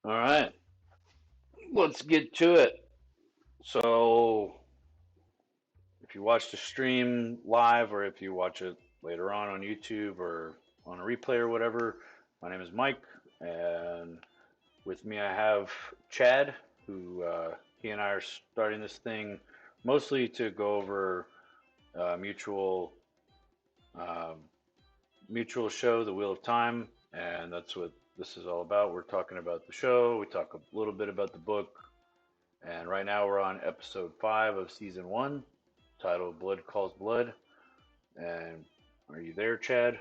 All right, let's get to it. So, if you watch the stream live or if you watch it later on YouTube or on a replay or whatever, my name is Mike, and with me I have Chad, who he and I are starting this thing mostly to go over mutual um, mutual show, The Wheel of Time, and that's what this is all about. We're talking about the show. We talk a little bit about the book. And right now we're on episode 5 of season 1, titled Blood Calls Blood. And are you there, Chad?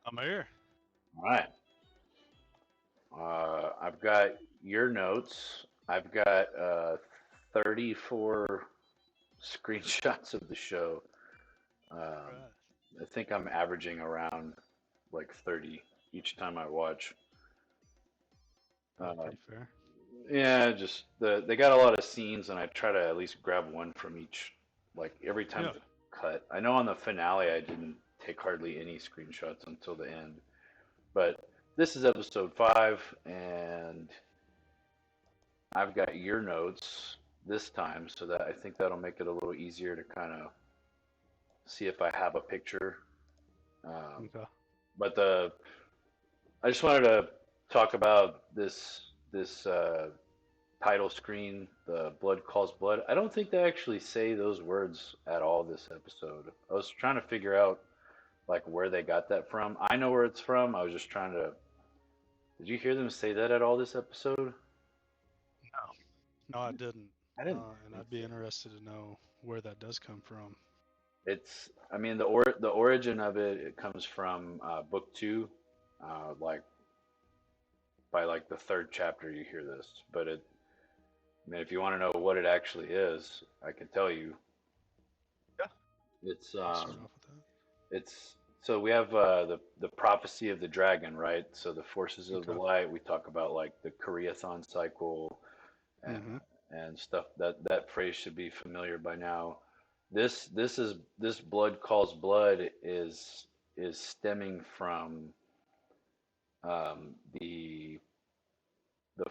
I'm here. All right. I've got your notes. I've got 34 screenshots of the show. Um, Right. I think I'm averaging around like 30 each time I watch. Probably Uh, pretty fair. yeah, just they got a lot of scenes, and I try to at least grab one from each. Like every time Yeah. it's cut. I know on the finale I didn't take hardly any screenshots until the end, but this is episode 5, and I've got your notes this time, so that I think that'll make it a little easier to kind of see if I have a picture. Um, Okay. but I just wanted to talk about this title screen, the blood calls blood. I don't think they actually say those words at all this episode. I was trying to figure out like where they got that from. I know where it's from. I was just trying to. Did you hear them say that at all this episode? No. No, I didn't. I didn't And think I'd be so. interested to know where that does come from. It's. I mean, the origin of it comes from book 2, like by like the third chapter you hear this. But it. I mean, if you want to know what it actually is, I can tell you. Yeah. It's You can start off with that. It's so we have the prophecy of the dragon, right? So the forces of the Okay. light. We talk about like the Koreathon cycle and Mm-hmm. stuff. That phrase should be familiar by now. This blood calls blood is stemming from the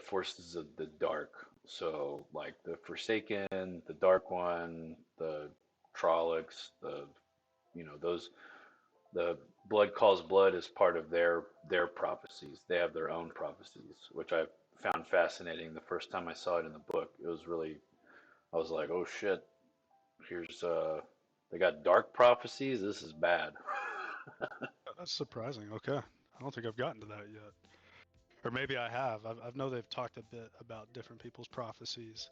forces of the dark. So like the Forsaken, the Dark One, the Trollocs, the those the blood calls blood is part of their prophecies. They have their own prophecies, which I found fascinating. The first time I saw it in the book, it was really I was like, oh shit, here's they got dark prophecies. This is bad. That's surprising. Okay. I don't think I've gotten to that yet. Or maybe I have. I know they've talked a bit about different people's prophecies,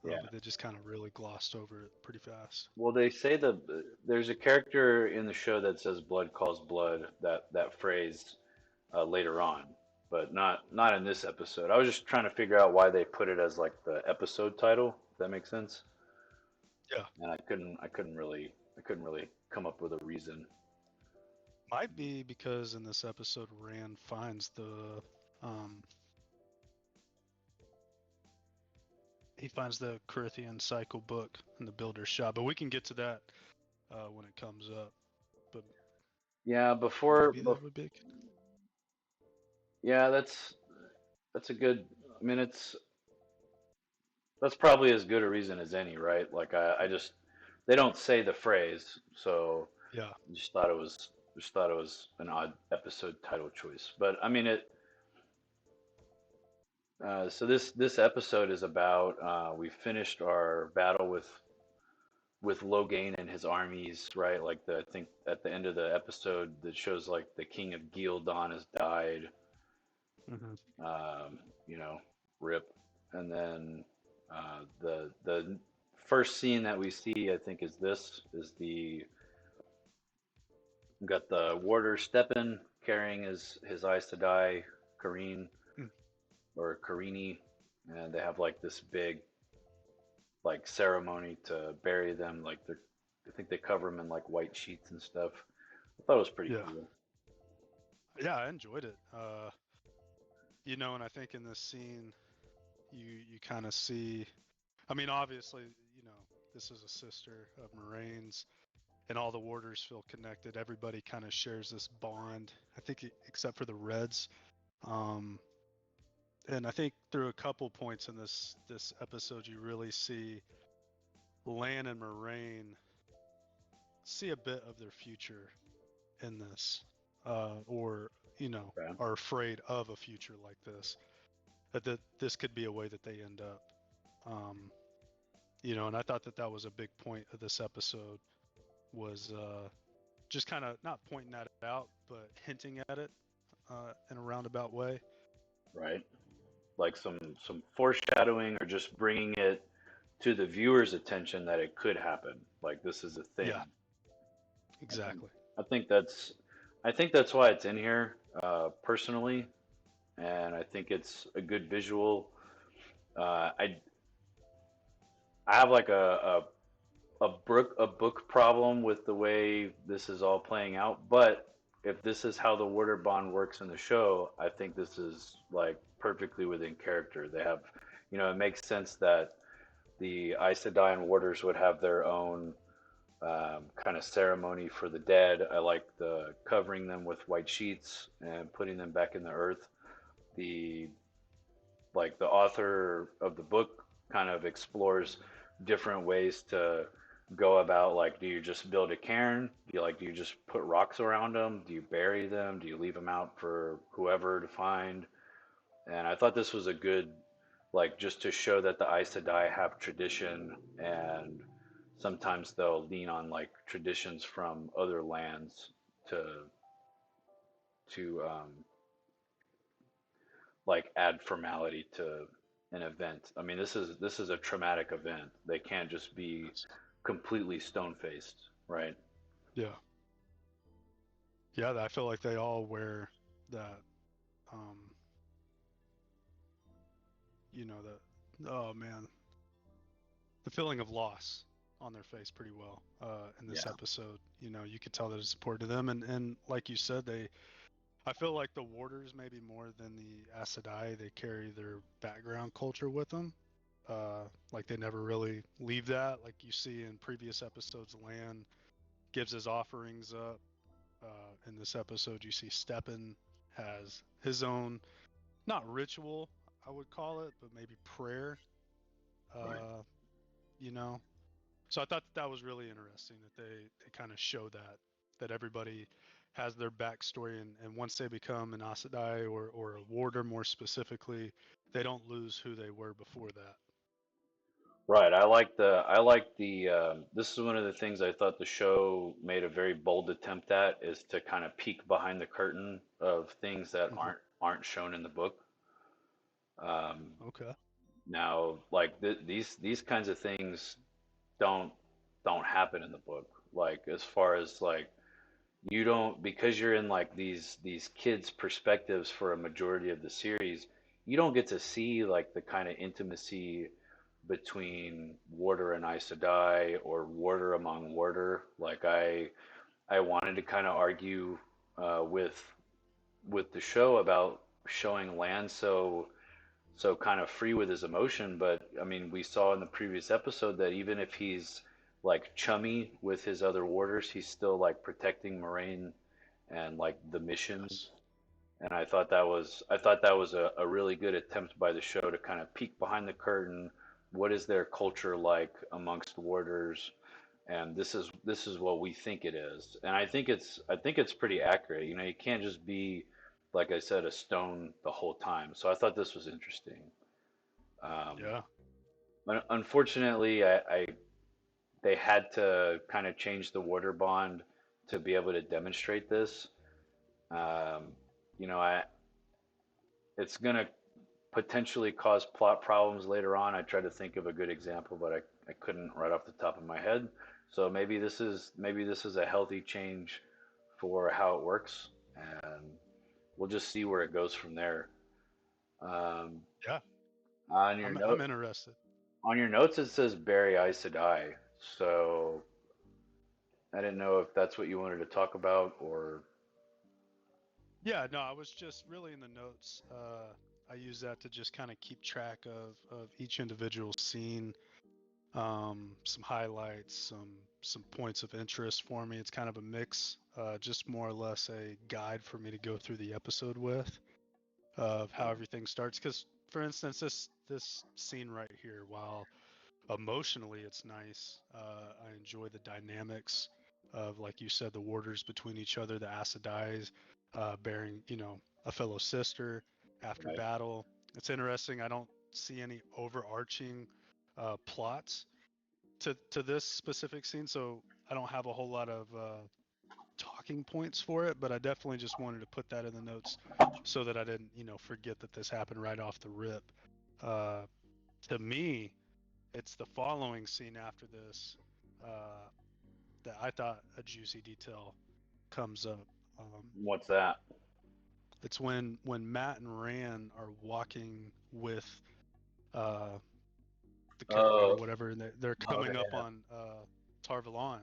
Yeah. but they just kind of really glossed over it pretty fast. Well, they say there's a character in the show that says "blood calls blood." That phrase later on, but not in this episode. I was just trying to figure out why they put it as like the episode title. If that makes sense. Yeah. And I couldn't really come up with a reason. Might be because in this episode, Rand finds um, the Corinthian cycle book in the builder's shop, but we can get to that when it comes up. But Yeah, maybe that would be a good. yeah, that's a good. I mean, that's probably as good a reason as any, right? Like I just they don't say the phrase, so Yeah. just thought it was an odd episode title choice. But I mean it. So this episode is about we finished our battle with Logain and his armies, right? Like I think at the end of the episode that shows like the king of Gildan has died, Hmm. you know, rip. And then the first scene that we see, I think, is the we got the warder Steppen carrying his eyes to die, Kareen or Karini, and they have like this big like ceremony to bury them. Like I think they cover them in like white sheets and stuff. I thought it was pretty Yeah. cool. Yeah, I enjoyed it. And I think in this scene, you kind of see. I mean, obviously, this is a sister of Moraine's, and all the warders feel connected. Everybody kind of shares this bond. I think, except for the Reds. Um, And I think through a couple points in this episode, you really see Lan and Moraine see a bit of their future in this, or Okay. are afraid of a future like this. That this could be a way that they end up. Um, and I thought that that was a big point of this episode was just kind of not pointing that out, but hinting at it in a roundabout way. Right. Like some foreshadowing or just bringing it to the viewer's attention that it could happen. Like this is a Yeah, thing. I think exactly. I think that's I think that's why it's in here personally, and I think it's a good visual. Uh, I I have like a book problem with the way this is all playing out, but if this is how the water bond works in the show, I think this is like perfectly within character. They have, it makes sense that the Aes Sedai and warders would have their own kind of ceremony for the dead. I like the covering them with white sheets and putting them back in the earth. The the author of the book kind of explores different ways to go about, like, do you just build a cairn? Do you just put rocks around them? Do you bury them? Do you leave them out for whoever to find? And I thought this was a good, like, just to show that the Aes Sedai have tradition, and sometimes they'll lean on like traditions from other lands to to like add formality to an event. I mean, this is a traumatic event. They can't just be Yes. completely stone faced, right? Yeah, yeah. I feel like they all wear that. Um, that. Oh man, the feeling of loss on their face pretty well in this Yeah, episode. You could tell that it's important to them, and like you said, they. I feel like the warders maybe more than the Aes Sedai, they carry their background culture with them. Like they never really leave that. Like you see in previous episodes, Lan gives his offerings up. In this episode, you see Steppen has his own, not ritual, I would call it, but maybe prayer. right. Uh, you know, so I thought that that was really interesting that they kind of show that everybody has their backstory, and once they become an Aes Sedai or a warder more specifically, they don't lose who they were before that. Right. I like the this is one of the things I thought the show made a very bold attempt at, is to kind of peek behind the curtain of things that Hmm. aren't shown in the book. Um, Okay. Now, like these kinds of things don't don't happen in the book. Like, as far as like, you don't, because you're in like these kids' perspectives for a majority of the series, you don't get to see like the kind of intimacy between Warder and Aes Sedai, or Warder among Warder. Like, I wanted to kind of argue with the show about showing Lan so kind of free with his emotion. But I mean, we saw in the previous episode that even if he's like chummy with his other warders, he's still like protecting Moraine and like the Yes. missions. And I thought that was a really good attempt by the show to kind of peek behind the curtain. What is their culture like amongst warders? And this is what we think it is. And I think it's pretty accurate. You can't just be, like I said, a stone the whole time. So I thought this was interesting. Um, Yeah. Unfortunately, they had to kind of change the water bond to be able to demonstrate this. Um, I it's gonna potentially cause plot problems later on. I tried to think of a good example, but I couldn't right off the top of my head. So maybe this is a healthy change for how it works, and we'll just see where it goes from there. Um, Yeah. on your I'm note, interested. on your notes, it says Barry Aes Sedai. So I didn't know if that's what you wanted to talk about, or Yeah, no, I was just really in the notes. I use that to just kind of keep track of each individual scene, some highlights, some points of interest for me. It's kind of a mix, just more or less a guide for me to go through the episode with of how everything starts. Because for instance, this scene right here, while emotionally it's nice, I enjoy the dynamics of, like you said, the warders between each other, the Aes Sedais, bearing, a fellow sister after Right. battle. It's interesting. I don't see any overarching plots to this specific scene, so I don't have a whole lot of talking points for it, but I definitely just wanted to put that in the notes so that I didn't, forget that this happened right off the rip. Uh, to me, it's the following scene after this uh, that I thought a juicy detail comes up. What's that? It's when Matt and Rand are walking with uh, the caravan or Oh, whatever, and they're okay, coming up yeah, on Tarvalon,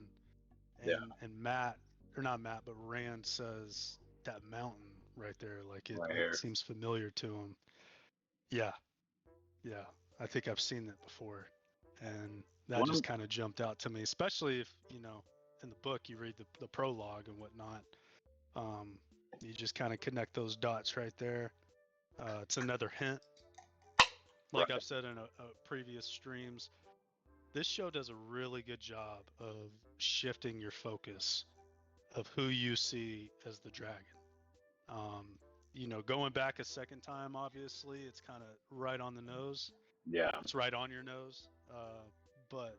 yeah, and Matt, or not Matt, but Rand says that mountain right there, like it right it here. seems familiar to him. Yeah, yeah, I think I've seen that before, and that just One, kind of jumped out to me, especially if in the book you read the prologue and whatnot. Um, you just kind of connect those dots right there. It's another hint, like I've right, said in previous streams. This show does a really good job of shifting your focus of who you see as the dragon. Um, going back a second time, obviously, it's kind of right on the nose. yeah, It's right on your nose. But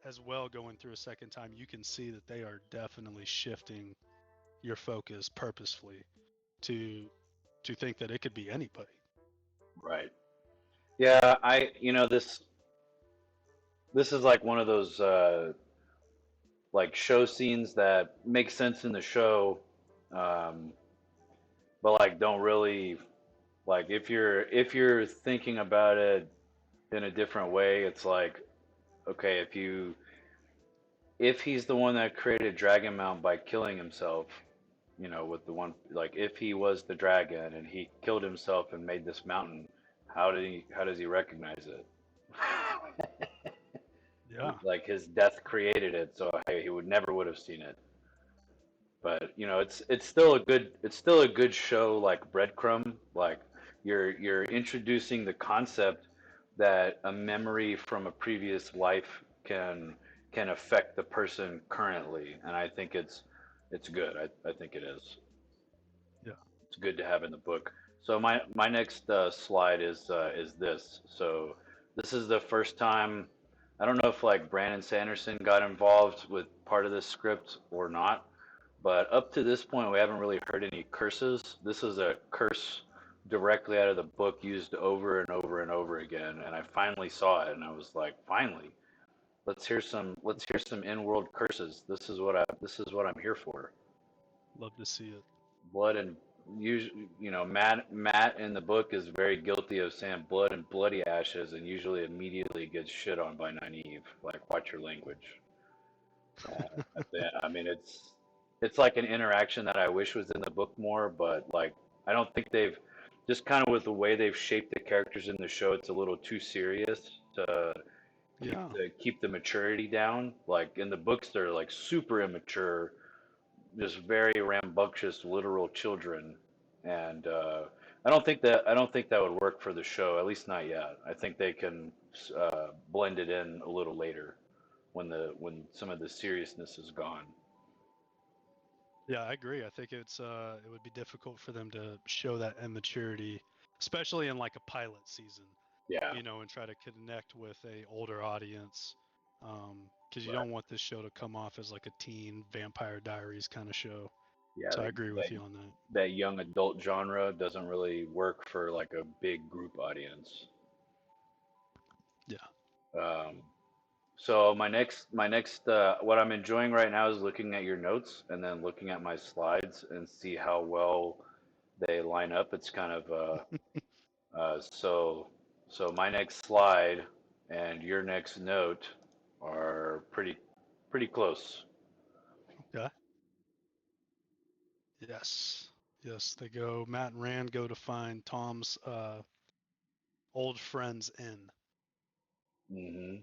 as well, going through a second time, you can see that they are definitely shifting your focus purposefully to think that it could be anybody. right. Yeah, this is like one of those like show scenes that make sense in the show, um, but like don't really like if you're thinking about it in a different way, it's like okay, if he's the one that created Dragon Mount by killing himself, with the one like if he was the dragon and he killed himself and made this mountain, how does he recognize it? Yeah, Like his death created it, so he would have seen it. But it's still a good show, like breadcrumb. Like you're introducing the concept that a memory from a previous life can affect the person currently, and I think it's good. I think it is. yeah. It's good to have in the book. So my next slide is this. So this is the first time. I don't know if like Brandon Sanderson got involved with part of this script or not, but up to this point we haven't really heard any curses. This is a curse directly out of the book used over and over and over again, and I finally saw it, and I was like, finally, let's hear some in-world curses. This is what I'm here for. Love to see it. Blood and Matt in the book is very guilty of saying blood and bloody ashes, and usually immediately gets shit on by Nynaeve. Like, watch your language. I mean, it's like an interaction that I wish was in the book more, but like I don't think they've just kind of with the way they've shaped the characters in the show, it's a little too serious to Yeah, keep the maturity down. Like in the books, they're like super immature, just very rambunctious, literal children, and I don't think that would work for the show. At least not yet. I think they can blend it in a little later when some of the seriousness is gone. yeah, I agree. I think it would be difficult for them to show that immaturity, especially in like a pilot season, Yeah, and try to connect with a older audience. Because you right. don't want this show to come off as like a teen Vampire Diaries kind of show. Yeah, So I that, agree that with you on that. that young adult genre doesn't really work for like a big group audience. Yeah. Um, so my next what I'm enjoying right now is looking at your notes and then looking at my slides and see how well they line up. It's kind of so my next slide and your next note are pretty close. Okay. Yes. Yes. They go. Matt and Rand go to find Tom's old friend's inn, Hmm.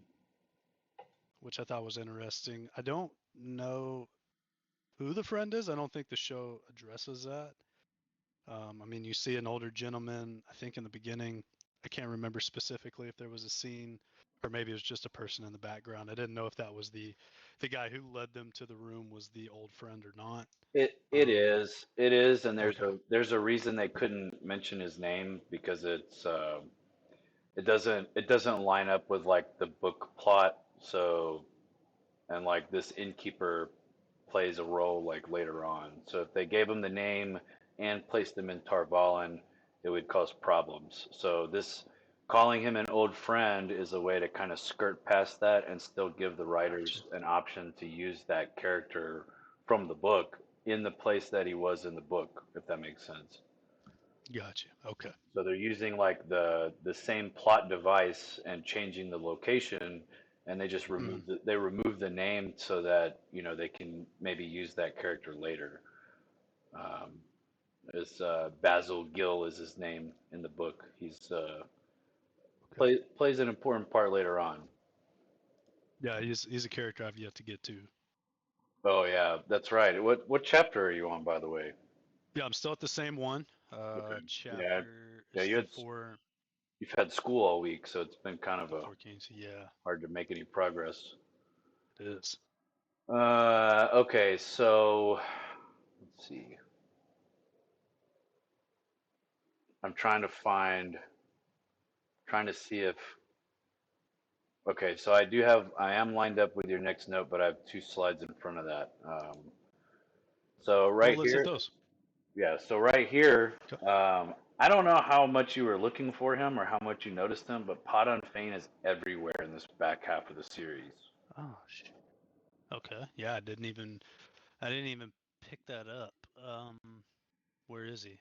which I thought was interesting. I don't know who the friend is. I don't think the show addresses that. I mean, you see an older gentleman, I think in the beginning. I can't remember specifically if there was a scene or maybe it was just a person in the background. I didn't know if that was the guy who led them to the room was the old friend or not. Um, It is, and okay, there's a reason they couldn't mention his name because it doesn't line up with like the book plot. So and like this innkeeper plays a role like later on. So if they gave him the name and placed him in Tarvalin, it would cause problems. So this calling him an old friend is a way to kind of skirt past that and still give the gotcha, writers an option to use that character from the book in the place that he was in the book, if that makes sense. gotcha. Okay. So they're using like the same plot device and changing the location, and they just Mm, remove the name so that they can maybe use that character later. Um, as Basil Gill is his name in the book. He's okay. plays an important part later on. Yeah, he's a character I've yet to get to. Oh yeah, that's right. What chapter are you on, by the way? Yeah, I'm still at the same one. Okay. Yeah, Chapter yeah. it's the four You've had school all week, so it's been kind of the a four kings. Yeah, hard to make any progress. it is. Okay, so let's see. I'm trying to see if, okay, so I am lined up with your next note, but I have two slides in front of that. So Oh, right let's hit here, those. yeah, so right here, Okay. I don't know how much you were looking for him or how much you noticed him, but Podon Fane is everywhere in this back half of the series. Oh, okay. Yeah, I didn't even pick that up. Where is he?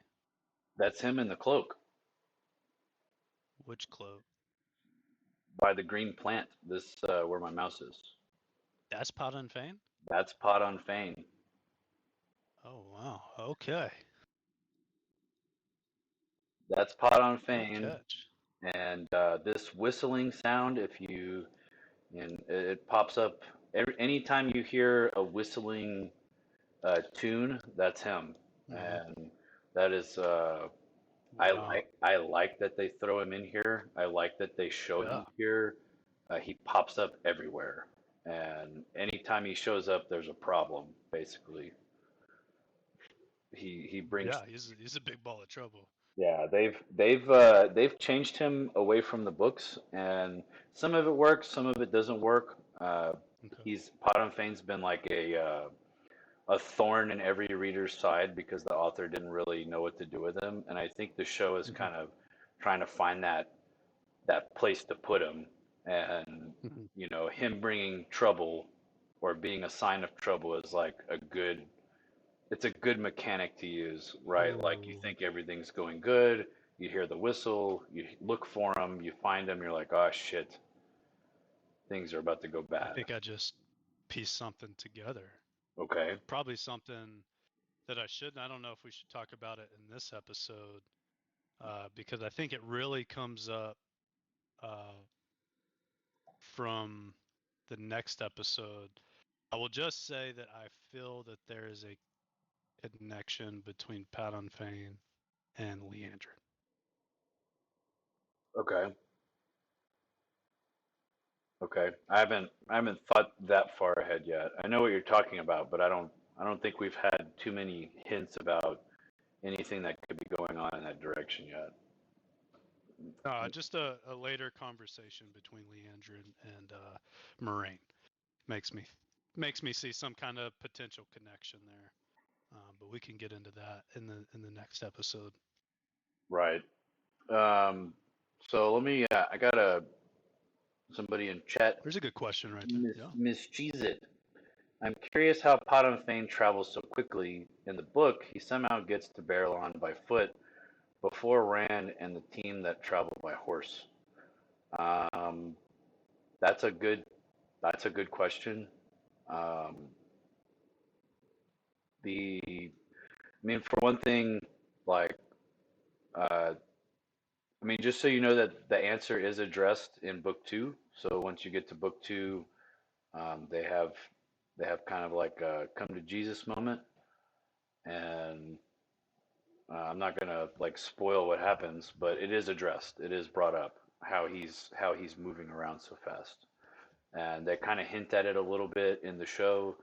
That's him in the cloak Which cloak? by the green plant. This where my mouse is. That's Pot and Fane? That's Podon Fane. Oh wow. Okay. That's Podon Good Fane. catch. And this whistling sound, and it pops up anytime you hear a whistling tune, that's him. Hmm. And that is, Wow. I like that they throw him in here. I like that they show Yeah. him here. He pops up everywhere, and anytime he shows up, there's a problem. Basically, he brings. Yeah, he's a big ball of trouble. Yeah, they've changed him away from the books, and some of it works, some of it doesn't work. Okay. He's Podon Fane's been like a thorn in every reader's side because the author didn't really know what to do with him, and I think the show is Hmm. kind of trying to find that place to put him, and Hmm. him bringing trouble or being a sign of trouble is like it's a good mechanic to use, right? Like you Ooh. think everything's going good, you hear the whistle, you look for them, you find them, you're like, oh shit, things are about to go I bad. think I just pieced something together. Okay, Probably something that I shouldn't. I don't know if we should talk about it in this episode, because I think it really comes up uh, from the next episode. I will just say that I feel that there is a connection between Pat Fane and Leandrin. okay, okay. I haven't thought that far ahead yet. I know what you're talking about, but I don't think we've had too many hints about anything that could be going on in that direction yet. Just a later conversation between Leandrin and Moraine makes me makes me see some kind of potential connection there. But we can get into that in the next episode. Right. Um, so let me. I got somebody in chat, There's a good question right there. Yeah. Miss Cheez It. I'm curious how Podon Fane travels so quickly. In the book, he somehow gets to Barrelon by foot before Rand and the team that travel by horse. Um, that's a good. That's a good question. Um, I mean, for one thing, like, uh, I mean, just so you know that the answer is addressed in book two. So once you get to book two, they have kind of like a come to Jesus moment, and I'm not gonna like spoil what happens, but it is addressed. It is brought up how he's moving around so fast, and they kind of hint at it a little bit in the show,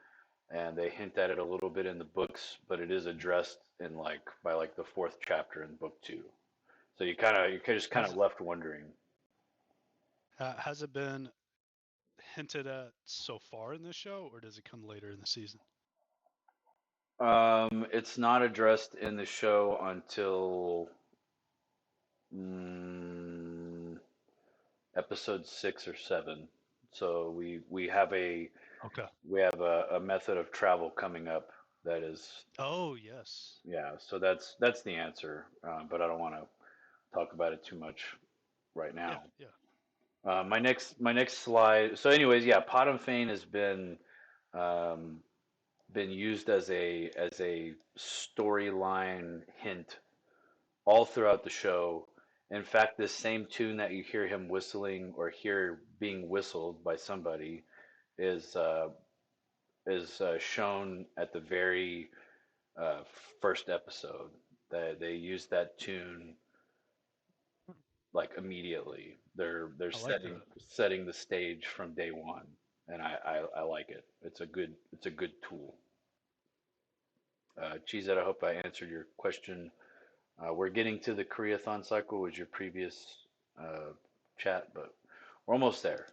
and they hint at it a little bit in the books, but it is addressed in like by like the fourth chapter in book two. So you just kind Has of left wondering. has it been hinted at so far in this show, or does it come later in the season? It's not addressed in the show until mm, episode 6 or 7. So Okay. we have a method of travel coming up that is, Oh yes. yeah. So that's the answer, but I don't want to talk about it too much right Yeah. now. Yeah. My next slide. So, anyways, yeah, Pot and Fane has um, been used as a storyline hint all throughout the show. In fact, this same tune that you hear him whistling or hear being whistled by somebody is uh, is shown at the very uh, first episode. That they use that tune like immediately. They're I like setting the stage from day one, and I like it. It's a good tool. Cheesehead, I hope I answered your question. We're getting to the Koreathon cycle, was your previous uh, chat, but we're almost there.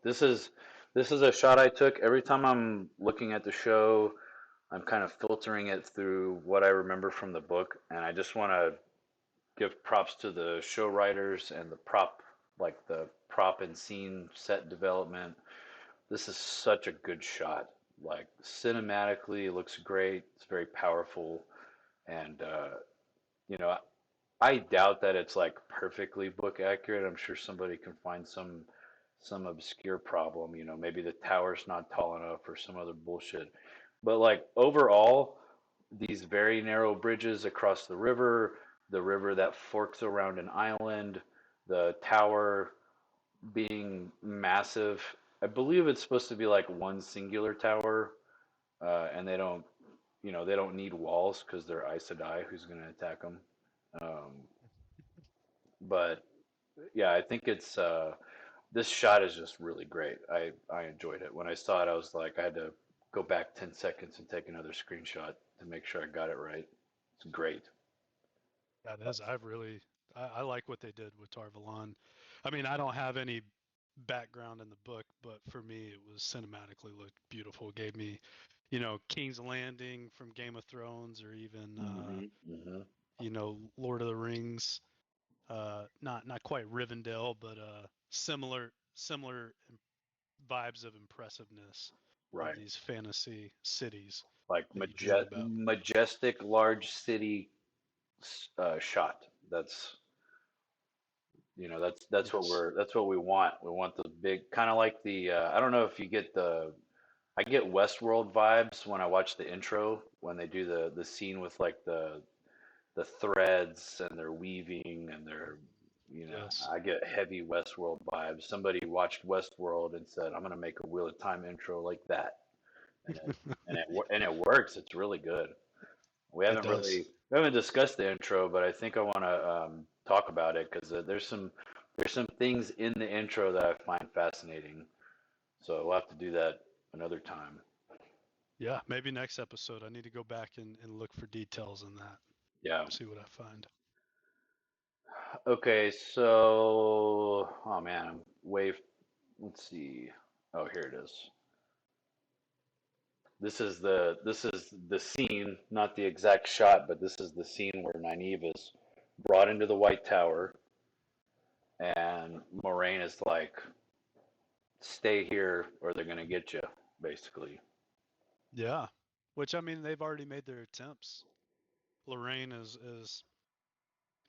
This is a shot I took. Every time I'm looking at the show, I'm kind of filtering it through what I remember from the book, and I just want to give props to the show writers and the prop and scene set development. This is such a good shot. Like cinematically, it looks great. It's very powerful, and you know, I doubt that it's like perfectly book accurate. I'm sure somebody can find some obscure problem. Maybe the tower's not tall enough or some other bullshit. But like overall, these very narrow bridges across the river that forks around an island, the tower being massive. I believe it's supposed to be like one singular tower, and they don't need walls because they're Aes Sedai. Who's going to attack them? Um, but yeah, I think it's this shot is just really great. I enjoyed it. When I saw it, I was like, I had to go back 10 seconds and take another screenshot to make sure I got it right. It's great. that is. I like what they did with Tarvalon. I mean, I don't have any background in the book, but for me, it was cinematically looked beautiful. It gave me, King's Landing from Game of Thrones, or even, Hmm. Lord of the Rings. Not quite Rivendell, but similar vibes of impressiveness of Right. these fantasy cities Like that you dream about. majestic large city shot. That's what Yes. we want. We want the big kind of like the I don't know if you get the I get Westworld vibes when I watch the intro when they do the scene with like the threads and they're weaving and Yes. I get heavy Westworld vibes. Somebody watched Westworld and said, "I'm gonna make a Wheel of Time intro like that," and it works. It's really good. We It haven't does. really we haven't discussed the intro, but I think I want to talk about it because there's some things in the intro that I find fascinating. So we'll have to do that another time. Yeah, maybe next episode I need to go back and look for details in that. Yeah. See what I find. Okay. So, oh man, I'm way. Let's see. Oh, here it is. This is the scene, not the exact shot, but this is the scene where Nynaeve is brought into the White Tower, and Moraine is like, "Stay here, or they're gonna get you," basically. Yeah. Which, I mean, they've already made their attempts. Lorraine is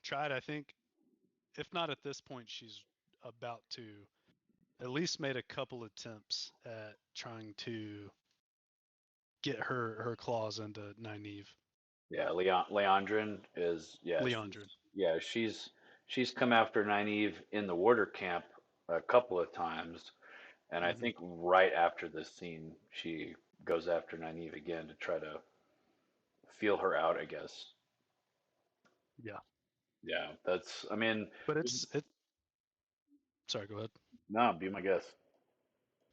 tried, I think, if not at this point, she's about to at least made a couple attempts at trying to get her claws into Nynaeve. Yeah, Leandrin is yeah Leandrin. she's come after Nynaeve in the warder camp a couple of times, and I Hmm. think right after this scene she goes after Nynaeve again to try to feel her out, I guess. Yeah, Yeah, that's. I mean, but it. Sorry, go ahead. no, be my guest.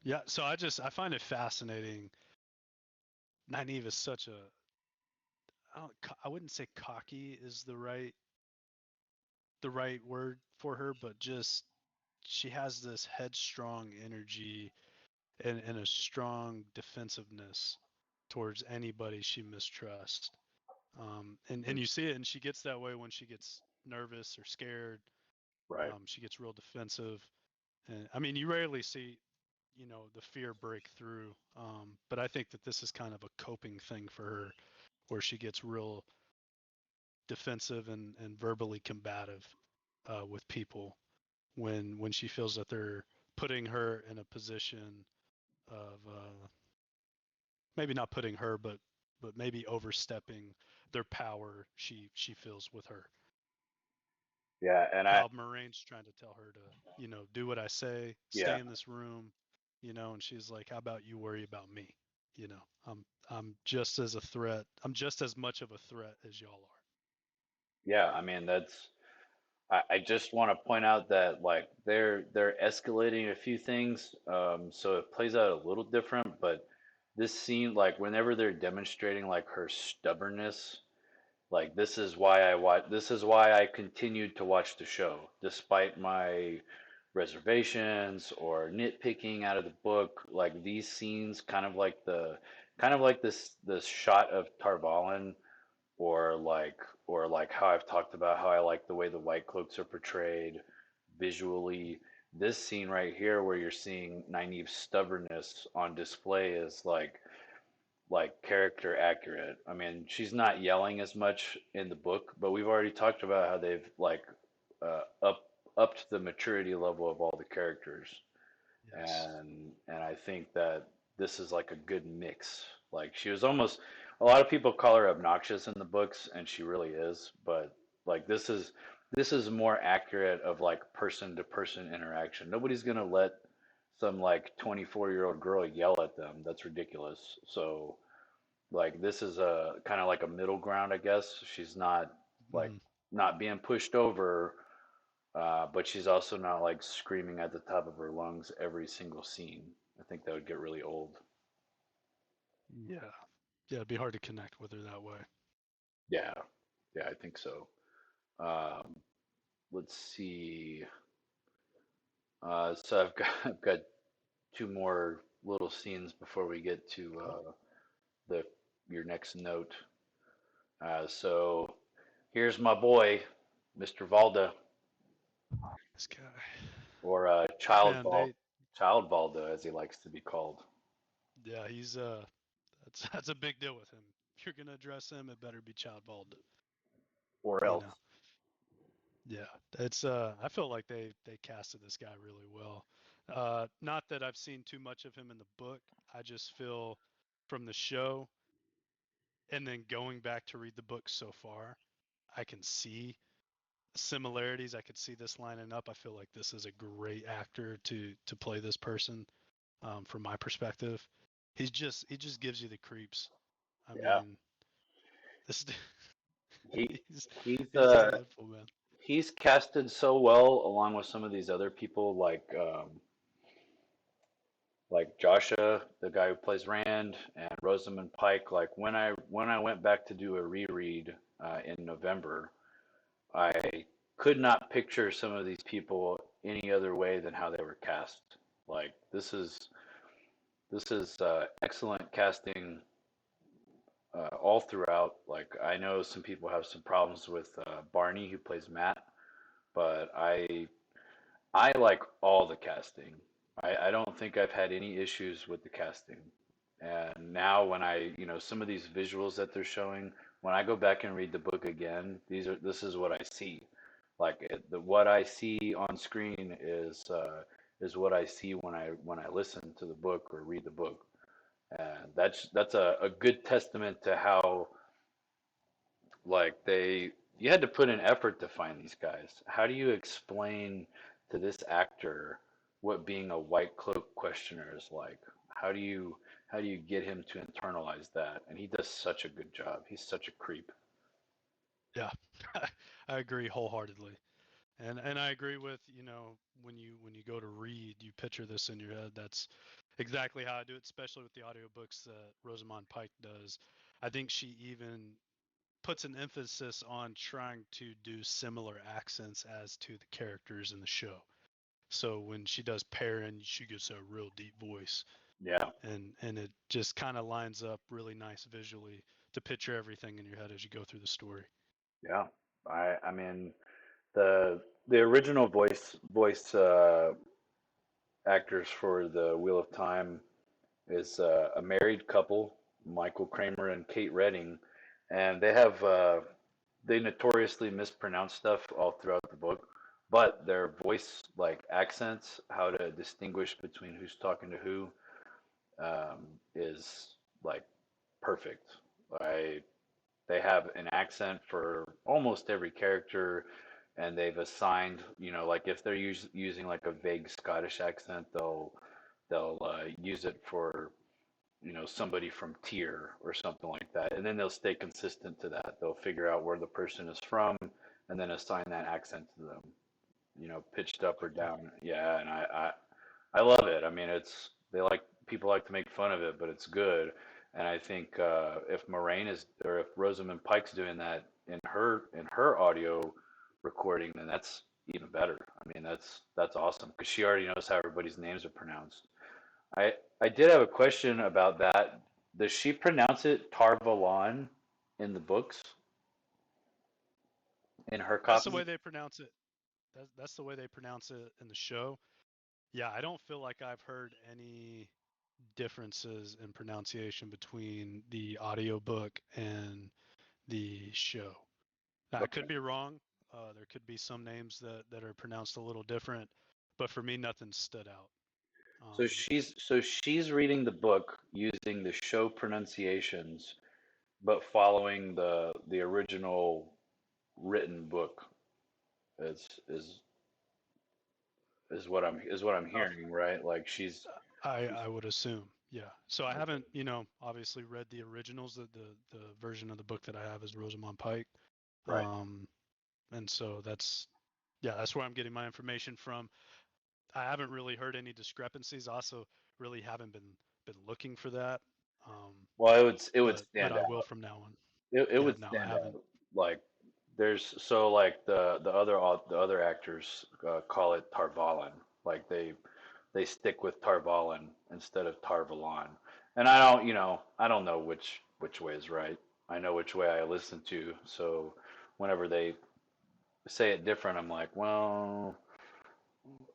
Yeah, so I find it fascinating. Nynaeve is such a I wouldn't say cocky is the right word for her, but just she has this headstrong energy and a strong defensiveness towards anybody she mistrusts. And you see it, and she gets that way when she gets nervous or scared. Right. She gets real defensive, and I mean, you rarely see, the fear break through. But I think that this is kind of a coping thing for her, where she gets real defensive and verbally combative with people when she feels that they're putting her in a position of maybe not putting her, but maybe overstepping their power. She feels with her. Yeah, and I How Moraine's trying to tell her to, do what I say, stay yeah. in this room, and she's like, "How about you worry about me? I'm just as a threat. I'm just as much of a threat as y'all are." Yeah, I mean that's I just want to point out that like they're escalating a few things, so it plays out a little different. But this scene, like whenever they're demonstrating like her stubbornness, like this is why I watch. This is why I continued to watch the show, despite my reservations or nitpicking out of the book. Like these scenes, kind of like this shot of Tarvalin or like how I've talked about how I like the way the White Cloaks are portrayed visually. This scene right here, where you're seeing Nynaeve's stubbornness on display, is like character accurate. I mean, she's not yelling as much in the book, but we've already talked about how they've like upped the maturity level of all the characters, Yes. and I think that this is like a good mix. Like she was almost a lot of people call her obnoxious in the books, and she really is, but like this is more accurate of like person to person interaction. Nobody's gonna let some like 24-year-old girl yell at them. That's ridiculous. So like this is a kind of like a middle ground, I guess. She's not like Hmm. not being pushed over, but she's also not like screaming at the top of her lungs every single scene. I think that would get really old. Yeah. Yeah, it'd be hard to connect with her that way. Yeah, yeah, I think so. Um, let's see. So I've got I've got two more little scenes before we get to Cool. the your next note. So here's my boy, Mr. Valda, This guy. or Man, Child Valda, as he likes to be called, yeah, he's that's a big deal with him. If you're gonna address him, it better be Child Bald, or you know. else. Yeah, it's I feel like they casted this guy really well. Not that I've seen too much of him in the book. I just feel from the show and then going back to read the book so far, I can see similarities. I could see this lining up. I feel like this is a great actor to play this person. From my perspective, he just gives you the creeps. I Yeah, mean, this he he's he's he's delightful, man. he's casted so well along with some of these other people like Joshua, the guy who plays Rand, and Rosamund Pike. Like when I went back to do a reread in November, I could not picture some of these people any other way than how they were cast. Like this is excellent casting all throughout. Like I know some people have some problems with Barney who plays Matt, but I like all the casting. I don't think I've had any issues with the casting. And now when some of these visuals that they're showing, when I go back and read the book again, this is what I see. Like what I see on screen is what I see when I listen to the book or read the book. And that's a good testament to how like you had to put in effort to find these guys. How do you explain to this actor what being a white cloak questioner is like? How do you get him to internalize that? And he does such a good job. He's such a creep. Yeah, I agree wholeheartedly. And I agree with, when you go to read, you picture this in your head. That's exactly how I do it, especially with the audiobooks that Rosamund Pike does. I think she even puts an emphasis on trying to do similar accents as to the characters in the show. So when she does Perrin, she gets a real deep voice, Yeah, and it just kind of lines up really nice visually to picture everything in your head as you go through the story. yeah. I mean the original voice actors for the Wheel of Time is a married couple, Michael Kramer and Kate Redding, and they notoriously mispronounce stuff all throughout the book, but their voice like accents, how to distinguish between who's talking to who, is like perfect. I They have an accent for almost every character, and they've assigned, like if they're using like a vague Scottish accent, they'll use it for somebody from Tyr or something like that, and then they'll stay consistent to that. They'll figure out where the person is from, and then assign that accent to them, pitched up or Cool. down. Yeah, and I love it. I mean, people like to make fun of it, but it's good. And I think if Moraine is or if Rosamund Pike's doing that in her audio recording, then that's even better. I mean, that's awesome because she already knows how everybody's names are pronounced. I did have a question about that. Does she pronounce it Tarvalon in the books in her That's the copy? way they pronounce it. That's the way they pronounce it in the show. Yeah, I don't feel like I've heard any differences in pronunciation between the audiobook and the show. Now, I could Okay. be wrong. There could be some names that are pronounced a little different, but for me, nothing stood out. So Um, she's reading the book using the show pronunciations, but following the original written book is is what I'm uh, hearing, right? Like I would assume, yeah. So I okay, haven't, obviously read the originals. The version of the book that I have is Rosamund Pike, right. um, and so that's where I'm getting my information from. I haven't really heard any discrepancies. Also, really haven't been looking for that. Um, Well, it would but stand I will out. from now on. It Yeah, would no, I stand haven't. out. Like like the other actors call it Tarvalin. Like they stick with Tarvalin instead of Tarvalon. And I don't know which way is right. I know which way I listen to. So whenever they say it different, I'm like, well,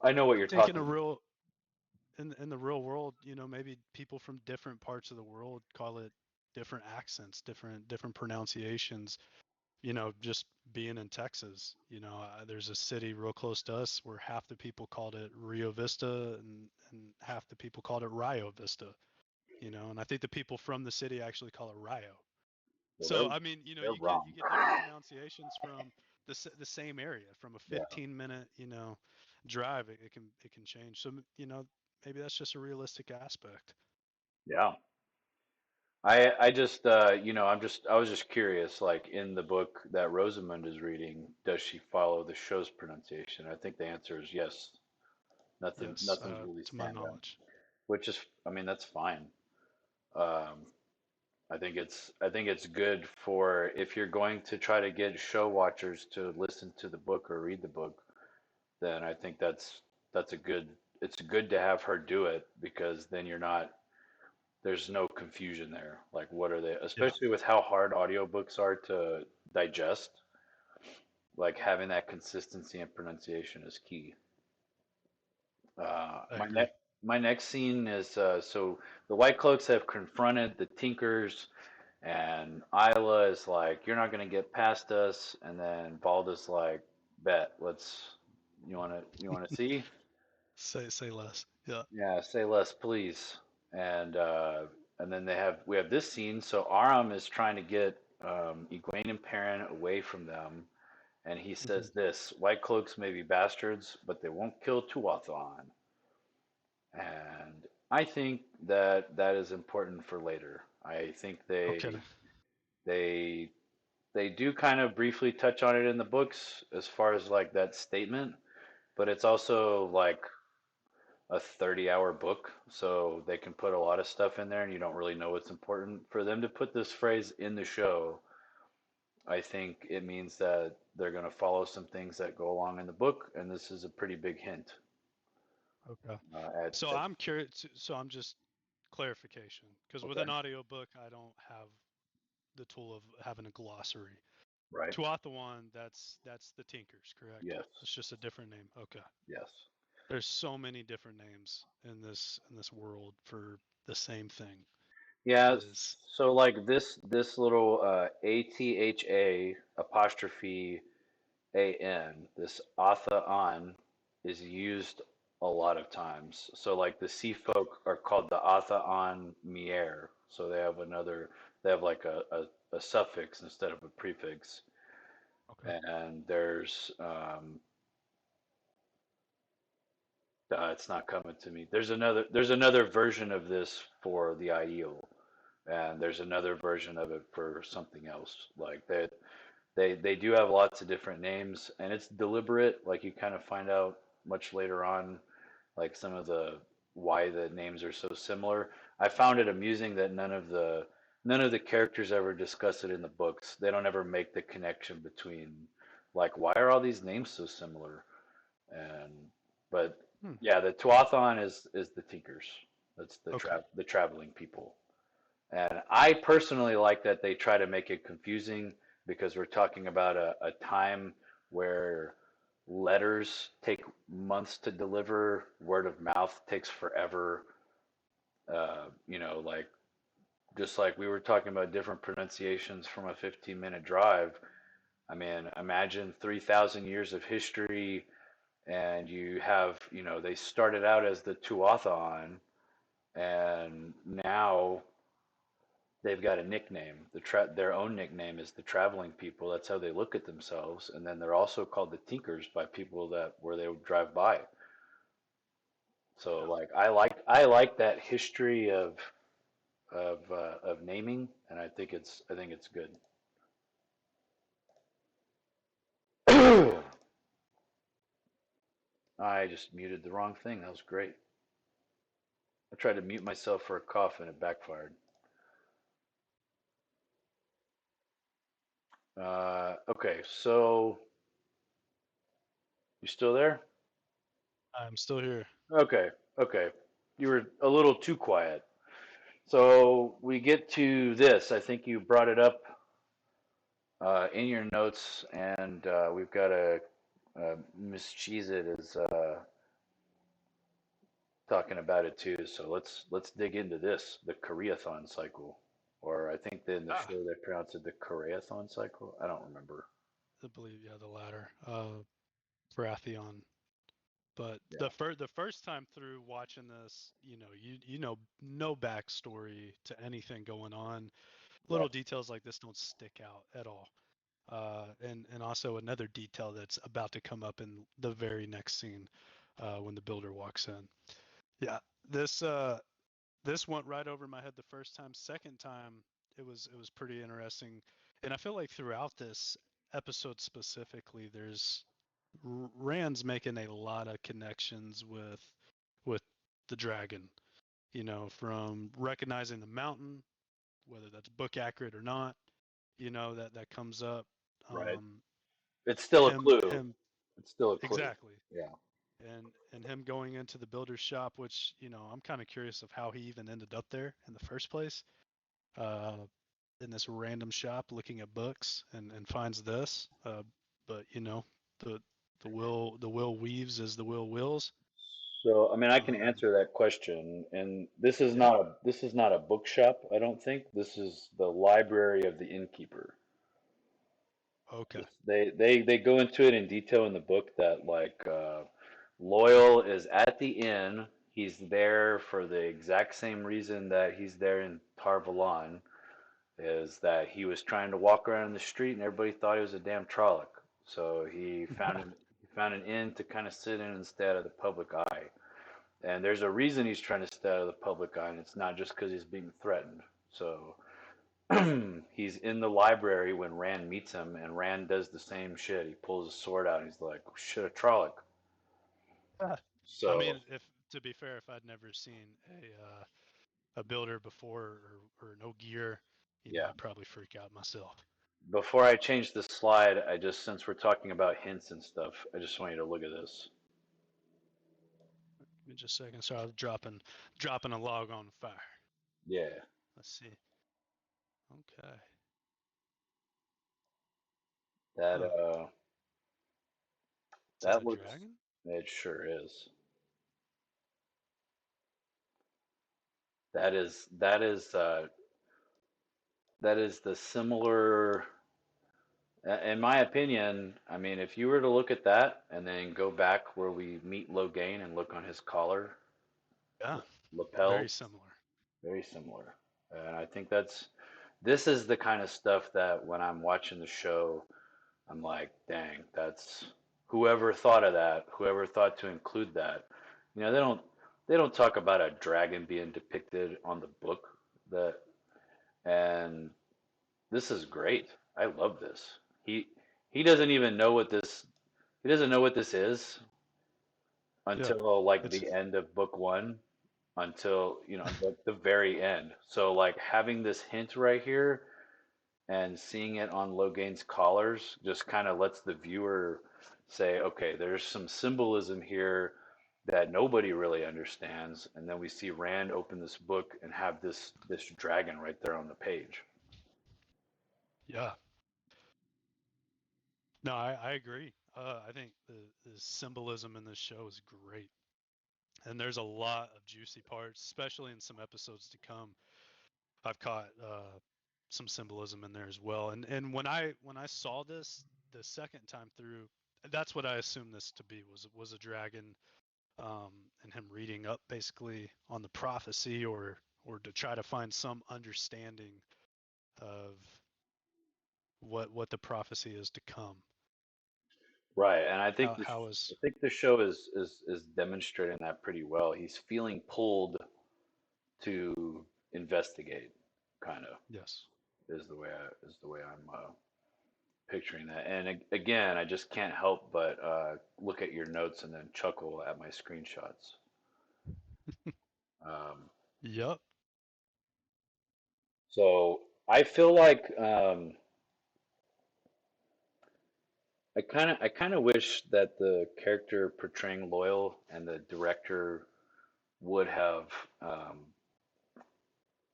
I know what I you're think talking. in the real world, maybe people from different parts of the world call it different accents, different pronunciations. Just being in Texas, there's a city real close to us where half the people called it Rio Vista and half the people called it Rio Vista. And I think the people from the city actually call it Rio. Well, So I mean, they're you wrong. get different pronunciations from the same area, from a Yeah, 15-minute drive. It can change. So maybe that's just a realistic aspect. yeah. I just I was just curious, like in the book that Rosamund is reading, does she follow the show's pronunciation? I think the answer is yes. Yes, Nothing's really to my stand out, knowledge. which is, I mean, that's fine. Um, I think it's good for if you're going to try to get show watchers to listen to the book or read the book, then I think that's a good it's good to have her do it because then there's no confusion there. Like what are they, Yeah, especially with how hard audiobooks are to digest, like having that consistency and pronunciation is key. Uh, I my agree. next my next scene is so the White Cloaks have confronted the Tinkers, and Isla is like, "You're not gonna get past us," and then Balda's like, "Bet, let's you wanna see?" Say less. Yeah. Yeah, say less, please. And then we have this scene. So Aram is trying to get Egwene and Perrin away from them, and he Hmm. says this: "White cloaks may be bastards, but they won't kill Tuathon." And I think that is important for later. I think Okay. they they do kind of briefly touch on it in the books as far as like that statement, but it's also like a 30-hour book, so they can put a lot of stuff in there and you don't really know what's important. For them to put this phrase in the show, I think it means that they're going to follow some things that go along in the book, and this is a pretty big hint. Okay. At So I'm curious. So I'm just clarification because with Okay, an audiobook, I don't have the tool of having a glossary. right? Tuathawan, that's the Tinkers, correct? Yes, It's just a different name. Okay. yes. There's so many different names in this world for the same thing. Yeah, Is so like this little ATHA apostrophe AN, this Atha on is used a lot of times. So like the sea folk are called the Atha on Mier. So they have like a suffix instead of a prefix. okay. And it's not coming to me. There's another version of this for the ideal, and there's another version of it for something else. Like they do have lots of different names, and it's deliberate. Like you kind of find out much later on, like some of the why the names are so similar. I found it amusing that none of the characters ever discuss it in the books. They don't ever make the connection between like why are all these names so similar? And but Hmm. yeah, the Tuathon is the Tinkers. That's Okay. the traveling people. And I personally like that they try to make it confusing because we're talking about a time where letters take months to deliver, word of mouth takes forever. Like just like we were talking about different pronunciations from a 15-minute drive. I mean, imagine 3,000 years of history, and you have, they started out as the Tuathon, and now they've got a nickname. Their own nickname is the traveling people. That's how they look at themselves. And then they're also called the Tinkers by people that where they would drive by. So Yeah. like I like that history of naming, and I think it's good. I just muted the wrong thing. That was great. I tried to mute myself for a cough and it backfired. Okay, so you still there? I'm still here. Okay, okay. You were a little too quiet. So we get to this. I think you brought it up in your notes, and we've got Miss Cheese It is talking about it too. So let's dig into this, the Koreathon cycle, or I think in the Ah, show they pronounce it the Koreathon cycle. I don't remember. I believe yeah the latter. Baratheon. But Yeah, the first time through watching this, you know no backstory to anything going on. right, Little details like this don't stick out at all. And also another detail that's about to come up in the very next scene when the builder walks in. Yeah, this this went right over my head the first time. Second time, it was pretty interesting, and I feel like throughout this episode specifically, there's Rand's making a lot of connections with the dragon. From recognizing the mountain, whether that's book accurate or not. That comes up. right. Um, It's still a him clue. him It's still a clue. exactly, Yeah. and him going into the builder's shop, which I'm kind of curious of how he even ended up there in the first place. Uh, in this random shop, looking at books, and finds this. But the the will weaves as the will wills. So, I mean, I can Um, answer that question, and yeah. this is not a bookshop, I don't think. This is the library of the innkeeper. Okay. They go into it in detail in the book that like Loyal is at the inn. He's there for the exact same reason that he's there in Tarvalon, is that he was trying to walk around the street and everybody thought he was a damn Trolloc. So he found an inn to kind of sit in and stay out of the public eye. And there's a reason he's trying to stay out of the public eye, and it's not just because he's being threatened. So he's in the library when Rand meets him, and Rand does the same shit. He pulls his sword out, and he's like, "Shit, a Trolloc." Ah. I So mean, if to be fair, if I'd never seen a builder before or no gear, yeah. I'd probably freak out myself. Before I change the slide, I just since we're talking about hints and stuff, I just want you to look at this. Give me just a second. So I was dropping a log on fire. Yeah, Let's see. Okay. that Huh. Is that that a looks. dragon? It sure is. That is the similar. In my opinion, I mean, if you were to look at that and then go back where we meet Logain and look on his collar, Yeah. Very lapels, similar. very similar. And I think this is the kind of stuff that when I'm watching the show, I'm like, dang, that's whoever thought of that, whoever thought to include that. They don't talk about a dragon being depicted on the book that, and this is great. I love this. He he doesn't even know what this he doesn't know what this is Yeah. until like It's the end of book one, until the very end. So like having this hint right here and seeing it on Logain's collars just kind of lets the viewer say, okay, there's some symbolism here that nobody really understands, and then we see Rand open this book and have this dragon right there on the page. yeah. No, I agree. I think the symbolism in this show is great, and there's a lot of juicy parts, especially in some episodes to come. I've caught some symbolism in there as well. And when I saw this the second time through, that's what I assumed this to be was a dragon, and him reading up basically on the prophecy or to try to find some understanding of what the prophecy is to come. Right, and I think How is the show is demonstrating that pretty well. He's feeling pulled to investigate, kind of yes. is the way I'm picturing that. And again, I just can't help but look at your notes and then chuckle at my screenshots. Um, Yep. so I feel like I kind of wish that the character portraying Loyal and the director would have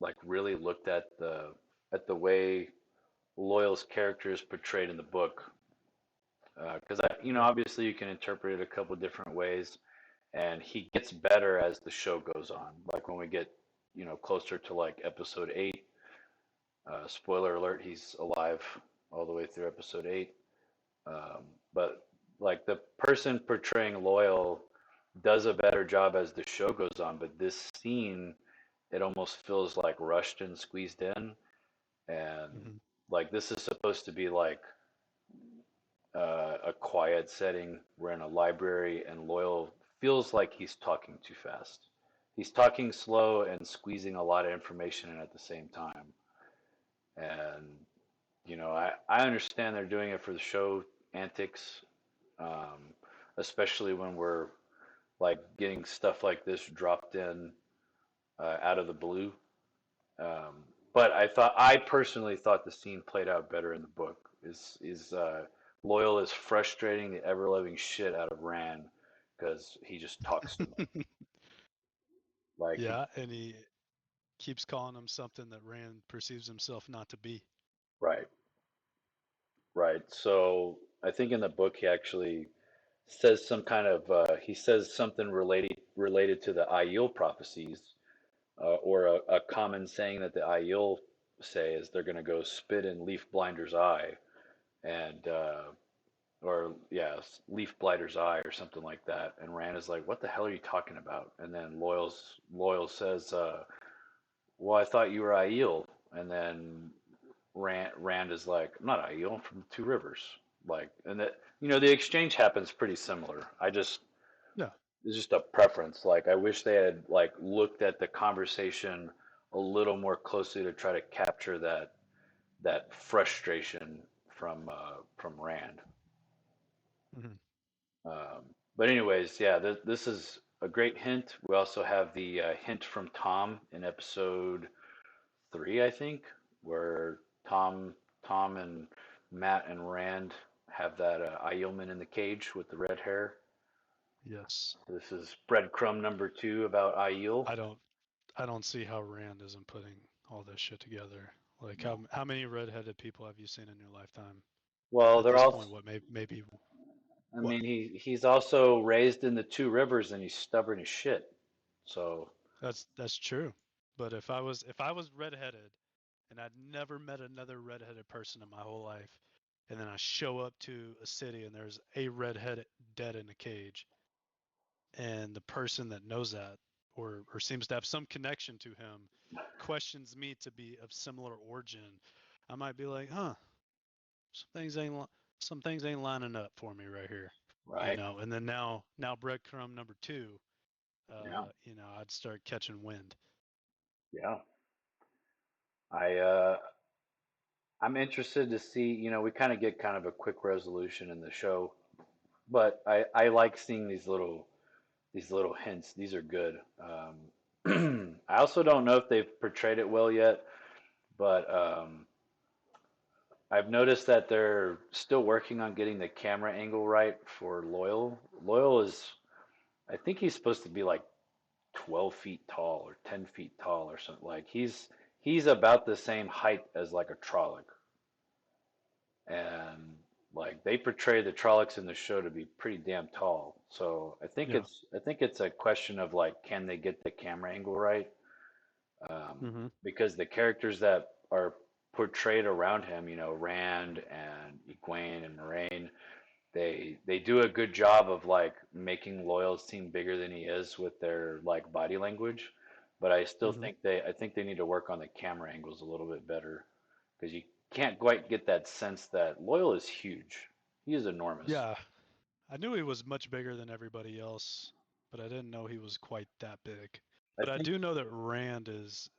like really looked at the way Loyal's character is portrayed in the book, because Yeah. obviously you can interpret it a couple different ways, and he gets better as the show goes on. Like when we get closer to like episode 8, spoiler alert, he's alive all the way through episode 8. But like the person portraying Loyal does a better job as the show goes on, but this scene, it almost feels like rushed and squeezed in, and Hmm. like this is supposed to be like a quiet setting. We're in a library, and Loyal feels like he's talking too fast. He's talking slow and squeezing a lot of information in at the same time. And I understand they're doing it for the show antics, um, especially when we're like getting stuff like this dropped in out of the blue. Um, but I personally thought the scene played out better in the book. Is Loyal is frustrating the ever loving shit out of Rand because he just talks too much. Like Yeah, and he keeps calling him something that Rand perceives himself not to be. right, right. So I think in the book he actually says some kind of he says something related to the Aiel prophecies, or a common saying that the Aiel say is they're going to go spit in Leaf Blinder's eye, and or yeah, Leaf Blighter's eye or something like that. And Rand is like, "What the hell are you talking about?" And then Loyal says, "Well, I thought you were Aiel." And then Rand is like, "I'm not Aiel. I'm from the Two Rivers." Like, and that the exchange happens pretty similar. Yeah. It's just a preference. Like, I wish they had like looked at the conversation a little more closely to try to capture that frustration from Rand. Hmm. But anyways, yeah, this is a great hint. We also have the hint from Tom in episode 3, I think, where Tom and Matt and Rand have that Aielman in the cage with the red hair. Yes. This is breadcrumb number 2 about Aiel. I don't I don't see how Rand isn't putting all this shit together. Like No. how many redheaded people have you seen in your lifetime? Well, At they're this all. point, what maybe I what? mean, he's also raised in the Two Rivers, and he's stubborn as shit. So That's true. But if I was redheaded and I'd never met another redheaded person in my whole life, and then I show up to a city and there's a redhead dead in a cage, and the person that knows that or seems to have some connection to him questions me to be of similar origin, I might be like, huh, some things ain't some things ain't lining up for me right here, right, And then now breadcrumb number two, yeah, I'd start catching wind. yeah. I I'm interested to see. We kind of get kind of a quick resolution in the show, but I like seeing these little hints. These are good. I also don't know if they've portrayed it well yet, but I've noticed that they're still working on getting the camera angle right for Loyal. Loyal is, I think he's supposed to be like 12 feet tall or 10 feet tall or something. Like he's about the same height as like a Trolloc, and like they portray the Trollocs in the show to be pretty damn tall. So Yeah. I think it's a question of like, can they get the camera angle right? Hmm. Because the characters that are portrayed around him, Rand and Egwene and Moraine, they do a good job of like making Loyal seem bigger than he is with their like body language. But I still Hmm. think they need to work on the camera angles a little bit better because you can't quite get that sense that Loyal is huge. He is enormous. Yeah, I knew he was much bigger than everybody else, but I didn't know he was quite that big. I But I think do know that Rand is,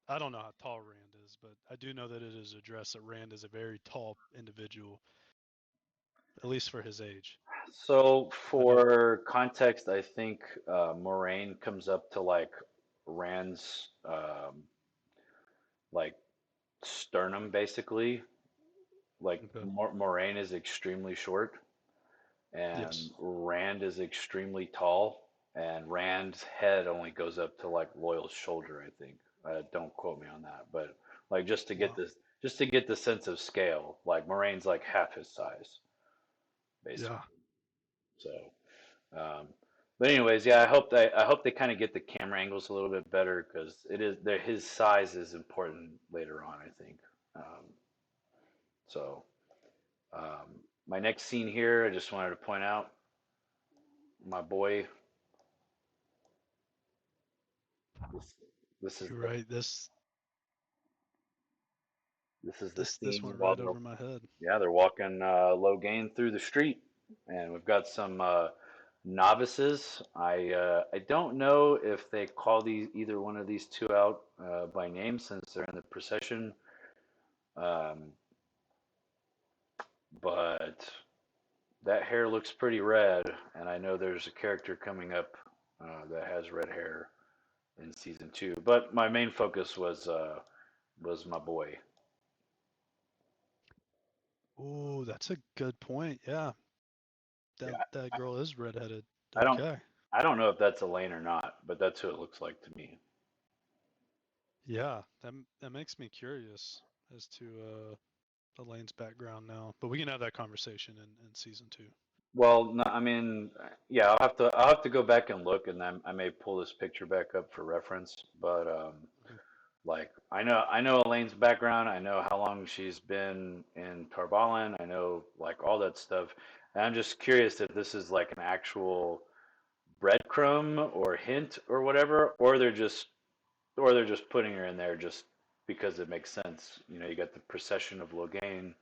I don't know how tall Rand is, but I do know that it is addressed that Rand is a very tall individual, at least for his age. so. I know. For context, I think Moraine comes up to like Rand's like sternum basically. Like Okay. Moraine is extremely short and Yes. Rand is extremely tall, and Rand's head only goes up to like Loyal's shoulder, I think. Don't quote me on that, but like Wow. just to get the sense of scale, like Moraine's like half his size, Yeah. basically. So, um, but anyways, yeah, I hope they kind of get the camera angles a little bit better because his size is important later on, I think. Um, so, my next scene here, I just wanted to point out my boy. This this is You're the right. this is the This scene went while right they're over my head. they're walking Logain through the street, and we've got some novices. I don't know if they call these either one of these two out by name since they're in the procession, um, but that hair looks pretty red, and I know there's a character coming up that has red hair in season 2. But my main focus was my boy. Oh, that's a good point. Yeah, Yeah, that girl is redheaded. I don't Okay. I don't know if that's Elaine or not, but that's who it looks like to me. Yeah, that makes me curious as to Elaine's background now. But we can have that conversation in season two. Well, no, I mean, yeah, I'll have to go back and look, and then I may pull this picture back up for reference. But Mhm. like I know Elaine's background. I know how long she's been in Tarvalin. I know like all that stuff. And I'm just curious if this is like an actual breadcrumb or hint or whatever, or they're just putting her in there just because it makes sense. You got the procession of Logain,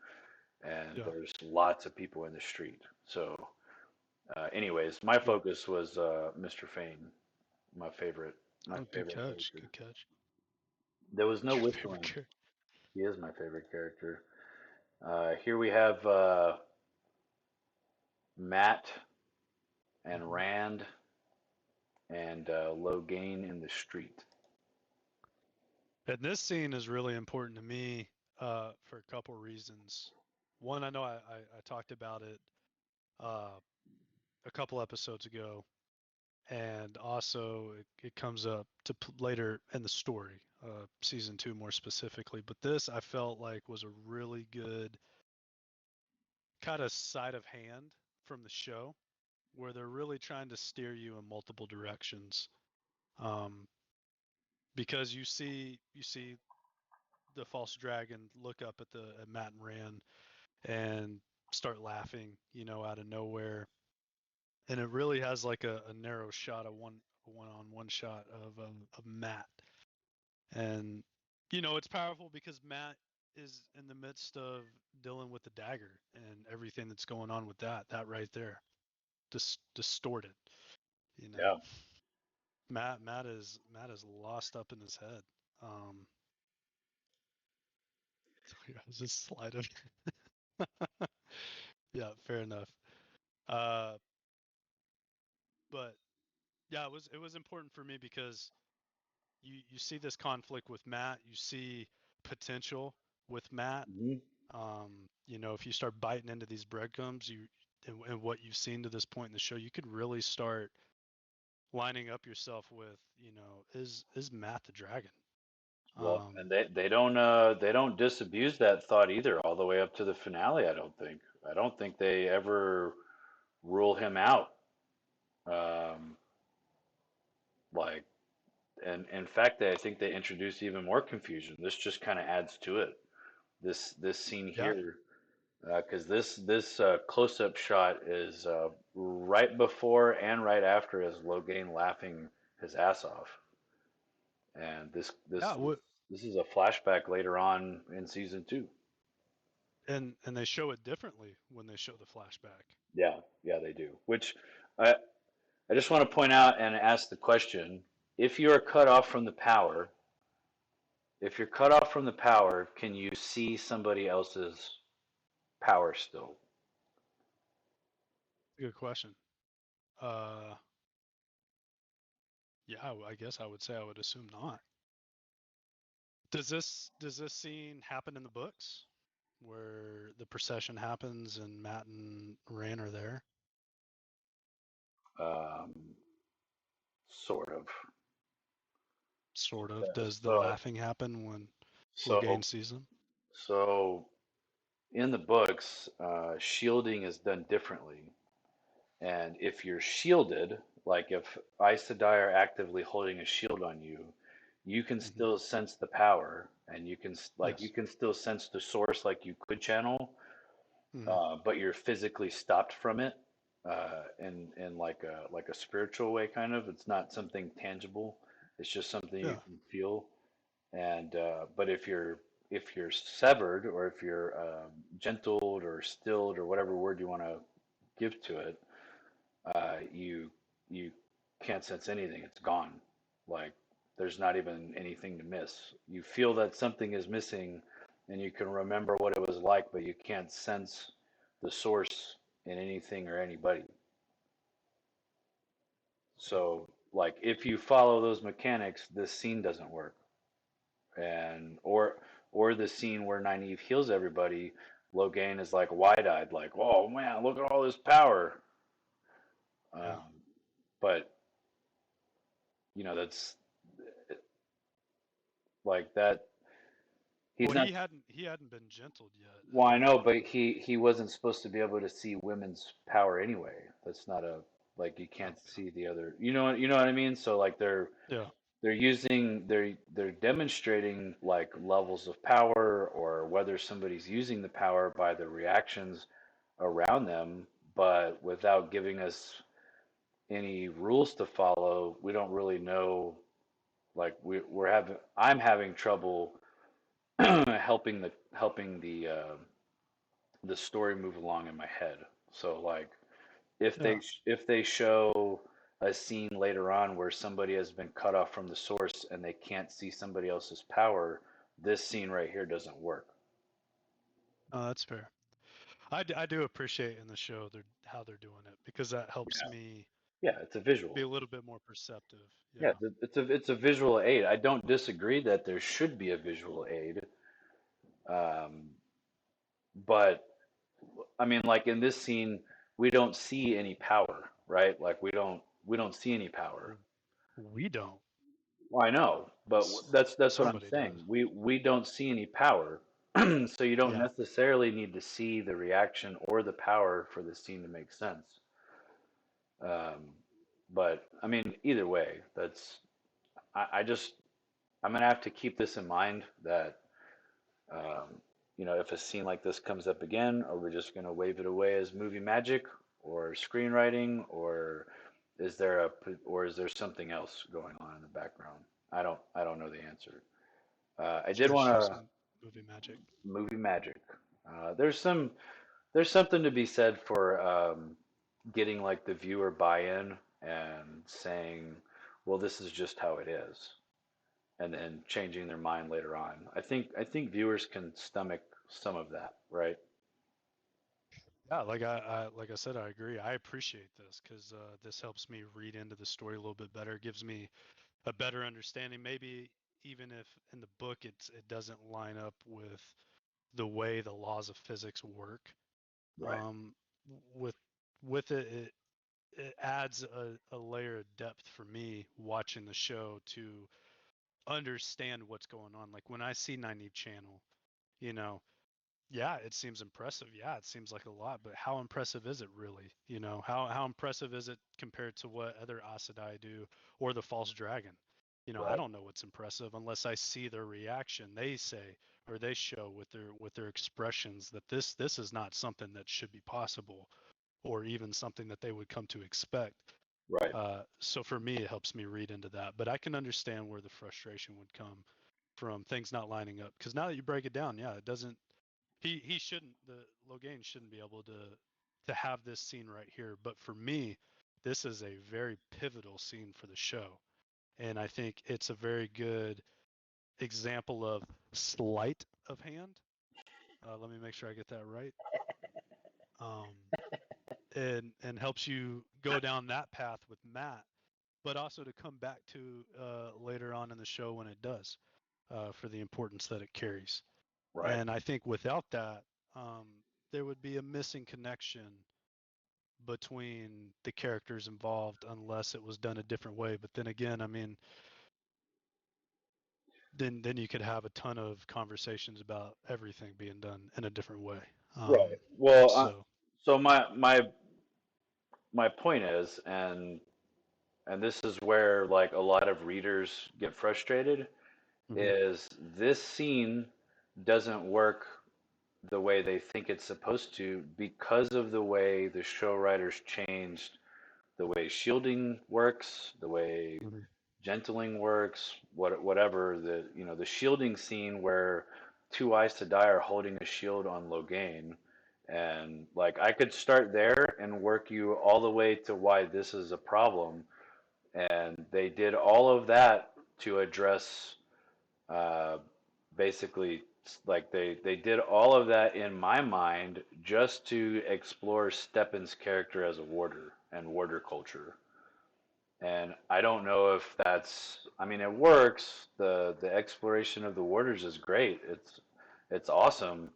and Yeah. there's lots of people in the street. So, anyways, my Yeah. focus was Mr. Fane, my favorite, my Oh, good favorite catch. character. Good catch. There was no Your favorite whistling. character. He is my favorite character. Here we have Matt and Hmm. Rand and Logain in the street. And this scene is really important to me for a couple reasons. One, I know I talked about it uh, a couple episodes ago, and also it comes up to later in the story, season two more specifically. But this I felt like was a really good kind of side of hand from the show, where they're really trying to steer you in multiple directions. Um, because you see the false dragon look up at Matt and Rand and start laughing, out of nowhere. And it really has like a narrow shot, a one-on-one shot of Matt. And it's powerful because Matt is in the midst of dealing with the dagger and everything that's going on with that right there, distorted. You know, Yeah. Matt is lost up in his head. Um, so yeah, it's just slide of yeah, fair enough. Uh, but yeah, it was important for me because you see this conflict with Matt, you see potential with Matt. Hmm. If you start biting into these breadcrumbs, and what you've seen to this point in the show, you could really start lining up yourself with, is Matt the dragon? Well, and Um, they don't disabuse that thought either, all the way up to the finale. I don't think. I don't think they ever rule him out. Um, like, and in fact, I think they introduce even more confusion. This just kind of adds to it. This scene yeah, here, because this close up shot is right before and right after is Logain laughing his ass off, and this yeah, this this is a flashback later on in season two. and they show it differently when they show the flashback. Yeah, yeah, they do. Which I I just want to point out and ask the question: if you are cut off from the power, if you're cut off from the power, can you see somebody else's power still? Good question. Uh, yeah, I guess I would say I would assume not. Does this scene happen in the books where the procession happens and Matt and Rand are there? Um, sort of. Sort of. Yeah, Does the laughing happen when so, Logain sees them? so in the books, shielding is done differently. And if you're shielded, like if Aes Sedai are actively holding a shield on you, you can Hmm. still sense the power, and you Yes. can still sense the source, like you could channel, Hmm. but you're physically stopped from it, in like a spiritual way, kind of. It's not something tangible. It's just something you Yeah. can feel. And but if you're severed, or if you're gentled or stilled, or whatever word you want to give to it, you can't sense anything. It's gone. Like, there's not even anything to miss. You feel that something is missing, and you can remember what it was like, but you can't sense the source in anything or anybody. So, like, if you follow those mechanics, this scene doesn't work. And or the scene where Nynaeve heals everybody, Logain is like wide-eyed, like, "Oh man, look at all this power." Yeah. Um, but that's like that. He's Well, not. he hadn't been gentled yet Well, at I that know, point. but he wasn't supposed to be able to see women's power anyway. That's not a like you Oh, can't yeah. see the other. You know what I mean? So like Yeah. they're demonstrating like levels of power, or whether somebody's using the power by the reactions around them, but without giving us any rules to follow. We don't really know. Like I'm having trouble helping the story move along in my head. So like Yeah. if they show a scene later on where somebody has been cut off from the source and they can't see somebody else's power, this scene right here doesn't work. Oh, that's fair. I do appreciate in the show how they're doing it because that helps Yeah, me yeah, it's a be visual. a little bit more perceptive. Yeah, Yeah. it's a visual aid. I don't disagree that there should be a visual aid, um, but I mean, like in this scene, we don't see any power, right? Like we don't see any power. W- We don't. Well, I know, but that's what I'm Somebody does. saying. We don't see any power, so you don't Yeah. necessarily need to see the reaction or the power for the scene to make sense. Um, but I mean, either way, I just I'm gonna have to keep this in mind that um, if a scene like this comes up again, are we just gonna wave it away as movie magic or screenwriting, or is there something else going on in the background? I don't know the answer. I did It's want just to movie magic. movie magic. There's something to be said for getting like the viewer buy-in and saying, well, this is just how it is, and then changing their mind later on. I think viewers can stomach some of that, right? Yeah, like I said, I agree. I appreciate this because this helps me read into the story a little bit better. Gives me a better understanding. Maybe even if in the book it doesn't line up with the way the laws of physics work. Right, Um, with it adds a layer of depth for me watching the show to understand what's going on. Like when I see 90 Channel, you know, yeah, it seems impressive. Yeah, it seems like a lot, but how impressive is it really? How impressive is it compared to what other Aes Sedai do or the False Dragon? I right, don't know what's impressive unless I see their reaction. They say or they show with their expressions that this is not something that should be possible or even something that they would come to expect. right, So for me, it helps me read into that. But I can understand where the frustration would come from things not lining up. Because now that you break it down, yeah, it doesn't. He shouldn't. The Logain shouldn't be able to have this scene right here. But for me, this is a very pivotal scene for the show, and I think it's a very good example of sleight of hand. Let me make sure I get that right. Um, and helps you go down that path with Matt, but also to come back to later on in the show when it does, for the importance that it carries. right, And I think without that, there would be a missing connection between the characters involved unless it was done a different way. But then again, I mean, then you could have a ton of conversations about everything being done in a different way. right. Well, So, so my point is, and this is where like a lot of readers get frustrated, mhm, is this scene doesn't work the way they think it's supposed to because of the way the show writers changed the way shielding works, the way mhm, gentling works, whatever the shielding scene where two Eyes to Die are holding a shield on Logain, and like I could start there and work you all the way to why this is a problem, and they did all of that to address uh, basically like they did all of that in my mind just to explore Steppen's character as a warder and warder culture. And I don't know if that's, I mean, it works. The exploration of the warders is great. It's awesome,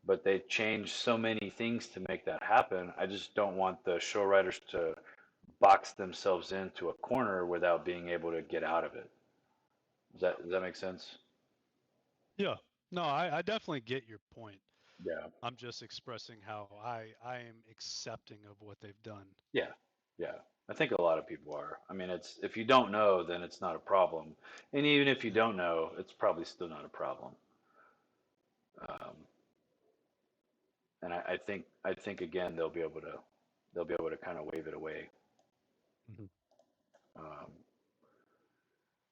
but they changed so many things to make that happen. I just don't want the show writers to box themselves into a corner without being able to get out of it. Does that make sense? yeah, no, I definitely get your point. Yeah. I'm just expressing how I am accepting of what they've done. Yeah. Yeah. I think a lot of people are. I mean, it's if you don't know, then it's not a problem. And even if you Yeah. don't know, it's probably still not a problem. Um, and I think again they'll be able to kind of wave it away. Mhm. Um,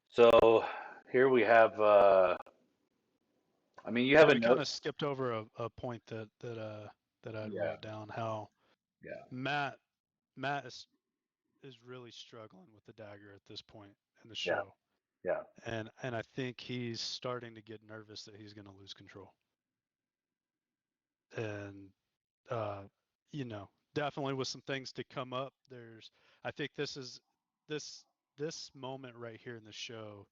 so here we have. I mean, you have Well, a we kind note. of skipped over a point that I'd Yeah. wrote down. How Yeah. Matt Matt is really struggling with the dagger at this point in the Yeah. show. Yeah. and I think he's starting to get nervous that he's going to lose control. And uh, you know, definitely with some things to come up. I think this this moment right here in the show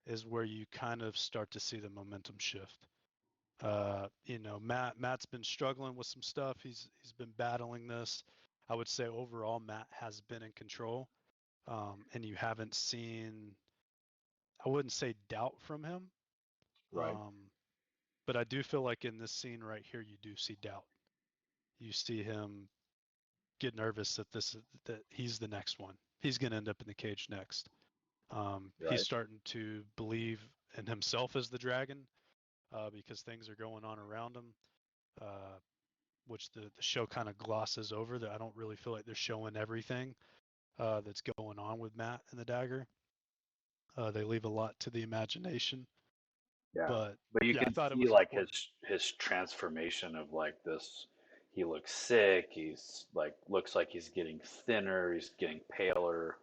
is where you kind of start to see the momentum shift. Matt's been struggling with some stuff. He's been battling this. I would say overall Matt has been in control, and you haven't seen, I wouldn't say doubt from him, Right. um, but I do feel like in this scene right here you do see doubt. You see him get nervous that he's the next one. He's going to end up in the cage next. He's Right. starting to believe in himself as the dragon, because things are going on around him, uh, which the show kind of glosses over. That I don't really feel like they're showing everything that's going on with Matt and the dagger. They leave a lot to the imagination, Yeah. but But you yeah, I can thought it see was like important. his transformation of like this. He looks sick. He's like looks like he's getting thinner. He's getting paler.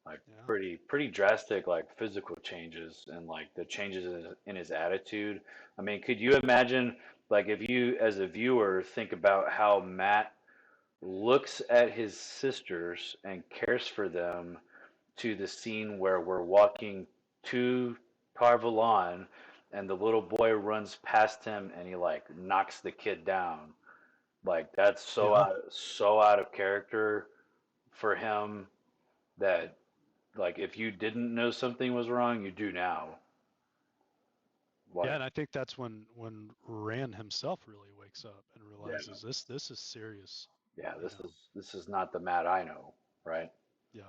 Like Yeah, pretty drastic like physical changes and like the changes in his attitude. I mean, could you imagine like if you as a viewer think about how Matt looks at his sisters and cares for them to the scene where we're walking to Tarvalon and the little boy runs past him and he like knocks the kid down. Like that's yeah, so out of character for him that like if you didn't know something was wrong, you do now. yeah. Like And I think that's when Rand himself really wakes up and yeah, realizes this is serious. yeah, You know, this is not the Matt I know, right? yeah.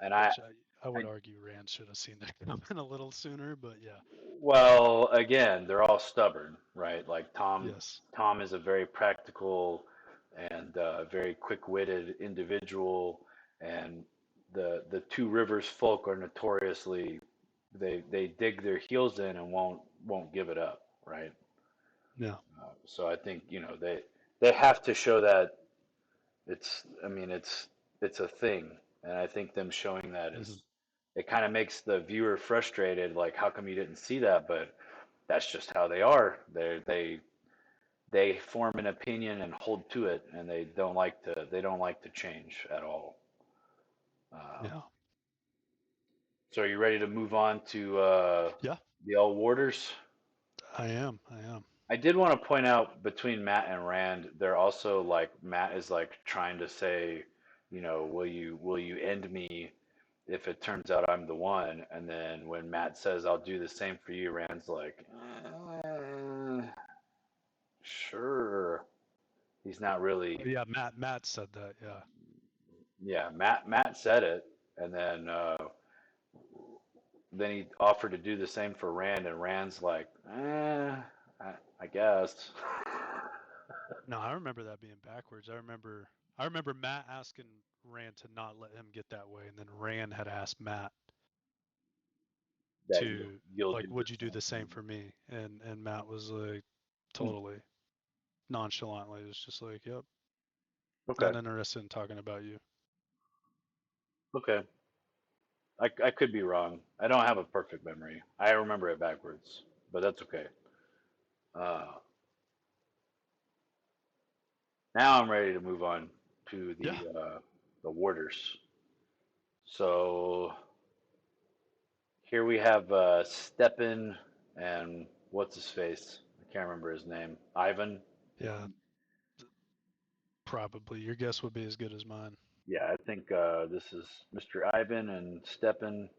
And Which I would I argue Rand should have seen that coming a little sooner, but yeah, well, again, they're all stubborn, right? Like yes, Tom is a very practical and very quick-witted individual, and the Two Rivers folk are notoriously they dig their heels in and won't give it up, right? yeah, So I think they have to show that it's I mean it's a thing, and I think them showing that hmm is it kind of makes the viewer frustrated. Like, how come you didn't see that? But that's just how they are. They form an opinion and hold to it, and they don't like to change at all. Um, yeah, so, are you ready to move on to yeah. the L Warders? I am. I did want to point out between Matt and Rand, they're also like Matt is like trying to say, will you end me if it turns out I'm the one? And then when Matt says I'll do the same for you, Rand's like, sure. He's not Oh, really. yeah, Matt said that. Yeah, Yeah, Matt said it, and then he offered to do the same for Rand, and Rand's like, I guess. no, I remember that being backwards. I remember Matt asking Rand to not let him get that way, and then Rand had asked Matt That to, you'll do like, the would you do same the for same me. for me? And Matt was like, Hmm. totally nonchalantly, it was just like, yep, Okay, not interested in talking about you. okay. I could be wrong. I don't have a perfect memory. I remember it backwards, but that's okay. Uh, now I'm ready to move on to Yeah, the warders. So here we have Steppen and what's his face? I can't remember his name. Ivan. yeah, probably. Your guess would be as good as mine. Yeah, I think this is Mr. Ivan and Steppen.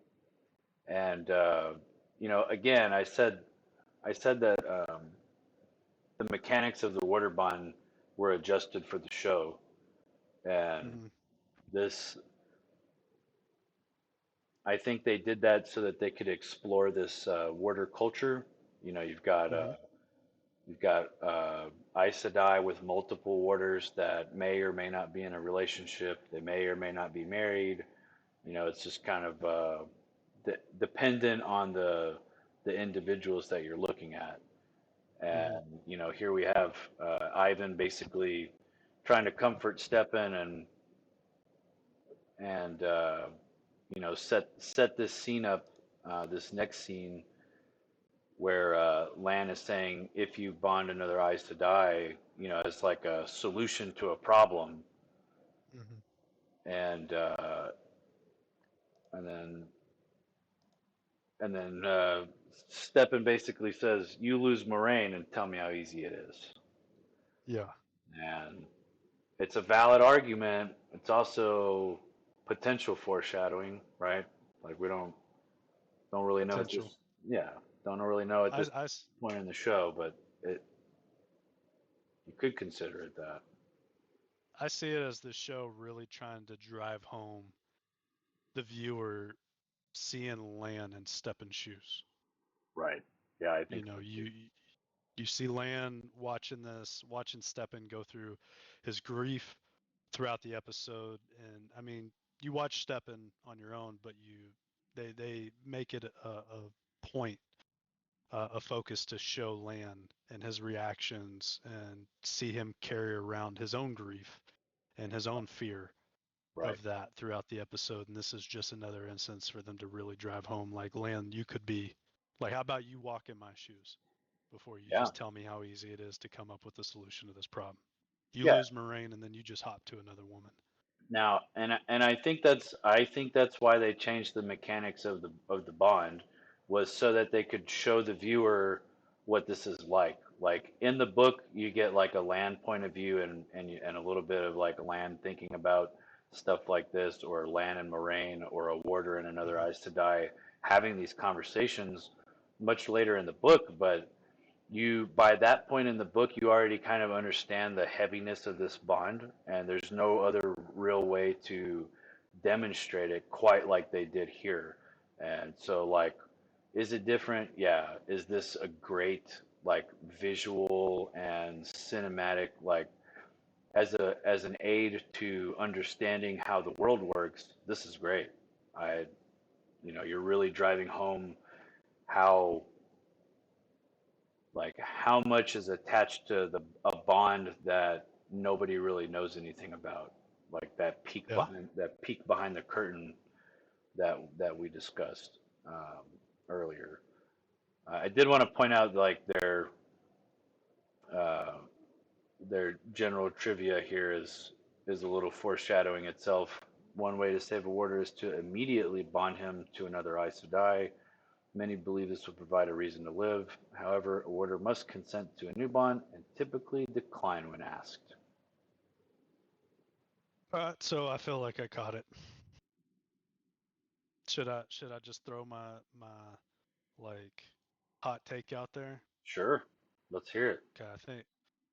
And again, I said that the mechanics of the water bond were adjusted for the show, and hmm this I think they did that so that they could explore this water culture. You know, hmm you've got Aes Sedai with multiple warders that may or may not be in a relationship. They may or may not be married. You know, it's just kind of dependent on the individuals that you're looking at. hmm And here we have Ivan basically trying to comfort Stepan and set this scene up, this next scene where Lan is saying, if you bond another eyes to die, it's like a solution to a problem, Hmm. and and then Steppen basically says, "You lose Moraine and tell me how easy it is." Yeah, And it's a valid argument. It's also potential foreshadowing, right? Like we don't really know at potential. this, yeah, don't really know at I, this I s- point in the show, but it you could consider it that. I see it as the show really trying to drive home the viewer seeing Lan in Steppen's shoes. Right. Yeah, I You think know, so too. you see Lan watching this, watching Steppen go through his grief throughout the episode, and I mean, you watch Steppen on your own, but they make it a point, a focus to show Lan and his reactions, and see him carry around his own grief and his own fear Right. of that throughout the episode. And this is just another instance for them to really drive home, like, Lan, you could be like, how about you walk in my shoes before you Yeah. just tell me how easy it is to come up with a solution to this problem? You Yeah. lose Moraine and then you just hop to another woman. Now, and I think that's why they changed the mechanics of the bond was so that they could show the viewer what this is like. Like in the book, you get like a land point of view and a little bit of like land thinking about stuff like this, or Lan and Moraine, or a warder and another Hmm. Eyes to Die having these conversations much later in the book, but you by that point in the book you already kind of understand the heaviness of this bond, and there's no other real way to demonstrate it quite like they did here. And so, like, is it different? Yeah. Is this a great, like, visual and cinematic, like, as an aid to understanding how the world works? This is great. I you're really driving home how, like, how much is attached to the a bond that nobody really knows anything about, like Yeah. that peek behind the curtain that we discussed earlier. I did want to point out, like, uh, their general trivia here is a little foreshadowing itself. One way to save a warder is to immediately bond him to another Aes Sedai. Many believe this will provide a reason to live. However, a warder must consent to a new bond and typically decline when asked. So I feel like I caught it. Should I just throw my like hot take out there? Sure, let's hear it. Okay,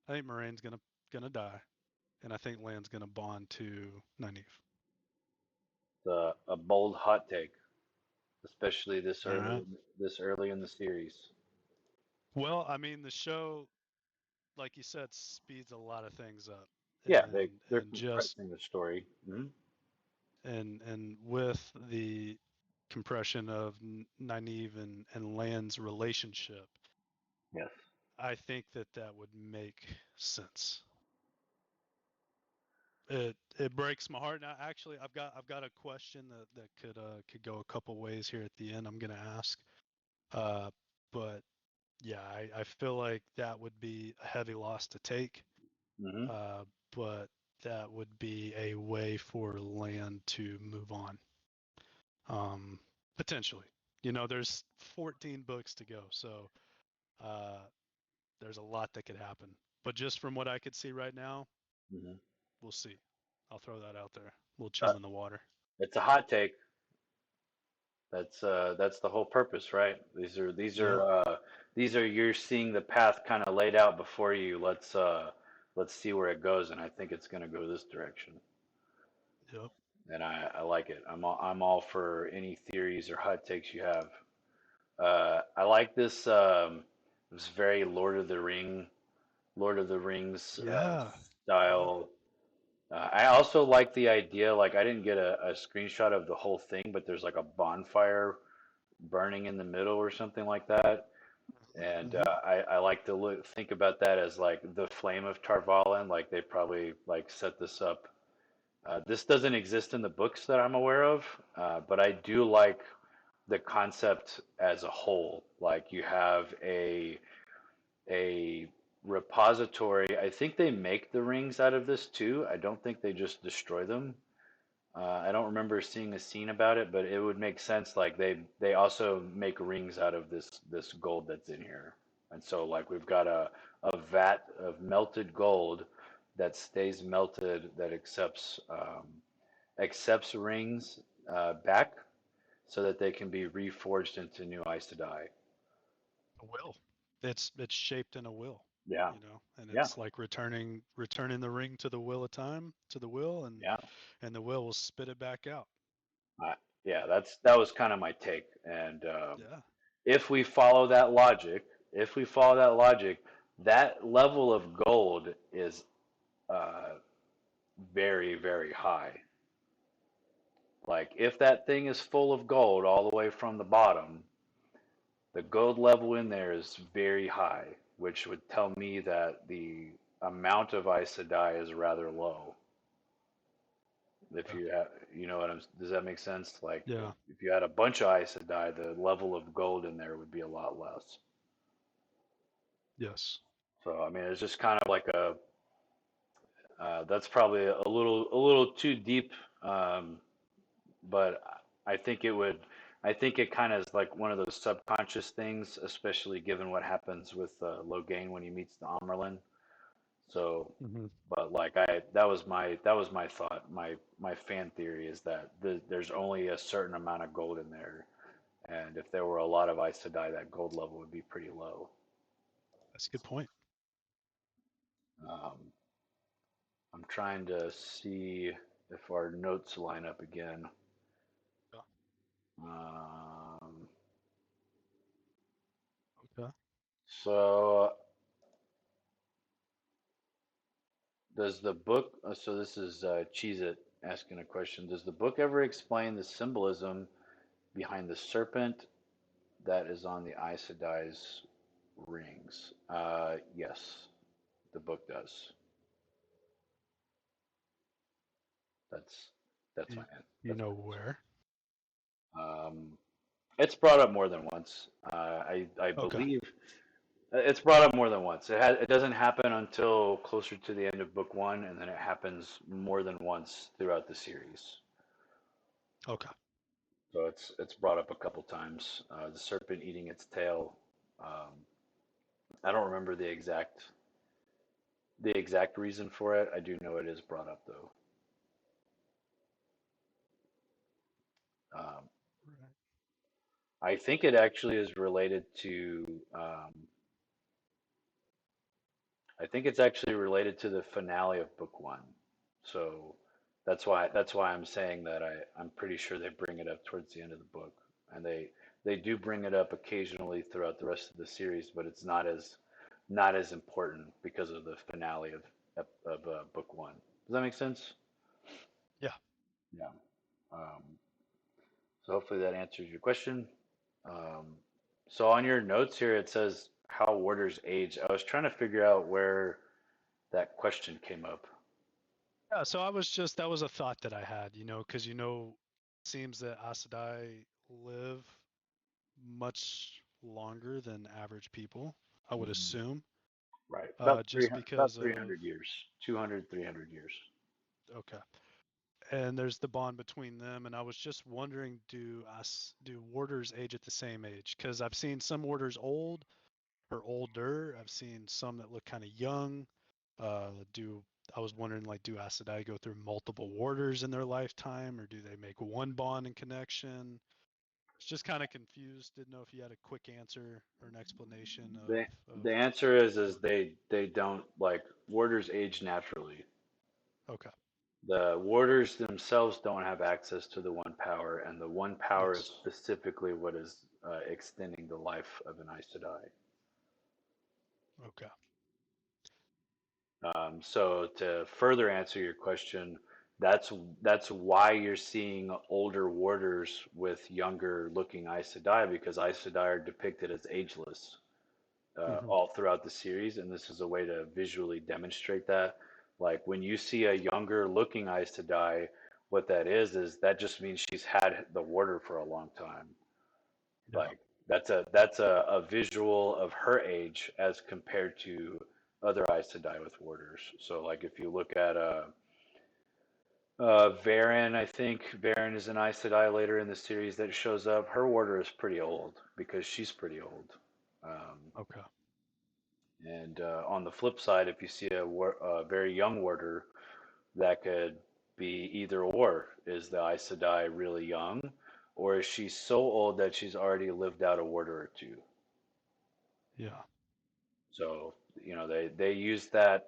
I think Moraine's gonna die, and I think Lan's gonna bond to Nynaeve. A bold hot take, especially All right. this early in the series. Well, I mean, the show, like you said, speeds a lot of things up, Yeah, they're and just compressing the story. and with the compression of Nynaeve and Lan's relationship, Yes. I think that would make sense. It breaks my heart. Now, actually, I've got a question that could go a couple ways here at the end. I'm gonna ask, uh, but yeah, I feel like that would be a heavy loss to take. hmm Uh, but that would be a way for Land to move on. Um, Potentially. There's 14 books to go, so uh, there's a lot that could happen. But just from what I could see right now, hmm we'll see. I'll throw that out there. A little Uh, chum in the water. it's a hot take. That's the whole purpose, right? Yep. These are you're seeing the path kind of laid out before you. Let's see where it goes, and I think it's going to go this direction. Yep. And I like it. I'm all for any theories or hot takes you have. I like this. This very Lord of the Rings Yeah. Yep. style. I also like the idea. Like, I didn't get a screenshot of the whole thing, but there's like a bonfire burning in the middle or something like that. And Hmm. I like to think about that as like the flame of Tarvalin. Like they probably like set this up This doesn't exist in the books that I'm aware of, but I do like the concept as a whole. Like you have a repository. I think they make the rings out of this too. I don't think they just destroy them. I don't remember seeing a scene about it, but it would make sense. Like they also make rings out of this gold that's in here, and so like we've got a vat of melted gold that stays melted that accepts rings back so that they can be reforged into new Aes Sedai. A will. It's shaped in a will, Yeah, and yeah, it's like returning the ring to the will of time to the will, yeah. and the will spit it back out. I, yeah, that was kind of my take. And Yeah. if we follow that logic, if we follow that logic, that level of gold is uh, very, very high. Like if that thing is full of gold all the way from the bottom, the gold level in there is very high, which would tell me that the amount of Aes Sedai is rather low. If Yeah. you have, you know what I'm, does that make sense? Like Yeah. if you had a bunch of Aes Sedai, the level of gold in there would be a lot less. Yes. So I mean, it's just kind of like a that's probably a little too deep, but I think it would. I think it kind of is like one of those subconscious things, especially given what happens with Logain when he meets the Amerlin. So, Hmm. but like that was my thought. My fan theory is that there's only a certain amount of gold in there, and if there were a lot of Aes Sedai, that gold level would be pretty low. That's a good point. Um, I'm trying to see if our notes line up again. Yeah. Um, Okay. so does the book, so this is Cheez It asking a question. Does the book ever explain the symbolism behind the serpent that is on the Aes Sedai's rings? Yes, the book does. That's that's my You, you that's know my answer. where? Um, it's brought up more than once. I Okay. believe it's brought up more than once. It doesn't happen until closer to the end of book one, and then it happens more than once throughout the series. Okay. So it's brought up a couple times. The serpent eating its tail. Um, I don't remember the exact reason for it. I do know it is brought up though. Um, Right. I think it actually is related to. I think it's actually related to the finale of book one. So that's why I'm saying that I'm pretty sure they bring it up towards the end of the book, and they do bring it up occasionally throughout the rest of the series, but it's not as important because of the finale of book one. Does that make sense? Yeah. Yeah. Um, so hopefully that answers your question. Um, so on your notes here, it says how warders age. I was trying to figure out where that question came up. Yeah. So that was a thought that I had, because it seems that Aes Sedai live much longer than average people, I would Mhm. assume, Right. just About because of 300 years. 200, 300 years. okay. And there's the bond between them, and I was just wondering, do warders age at the same age? Because I've seen some warders old or older. I've seen some that look kind of young. Do I was wondering, like, do Aes Sedai go through multiple warders in their lifetime, or do they make one bond and connection? It's just kind of confused. Didn't know if you had a quick answer or an explanation The of the answer is warders. they don't like warders age naturally. Okay. The warders themselves don't have access to the one power, and the one power is Yes. specifically what is extending the life of an Aes Sedai. Okay. So to further answer your question, that's why you're seeing older warders with younger looking Aes Sedai because Aes Sedai are depicted as ageless Hmm. all throughout the series, and this is a way to visually demonstrate that. Like when you see a younger looking Aes Sedai, what that is that just means she's had the warder for a long time. Yeah. Like that's a visual of her age as compared to other Aes Sedai with warders. So like if you look at Varen, I think Varen is an Aes Sedai later in the series that shows up. Her warder is pretty old because she's pretty old. Um, Okay. and on the flip side, if you see a very young warder, that could be either or. Is the Aes Sedai really young, or is she so old that she's already lived out a warder or two? Yeah. So they use that.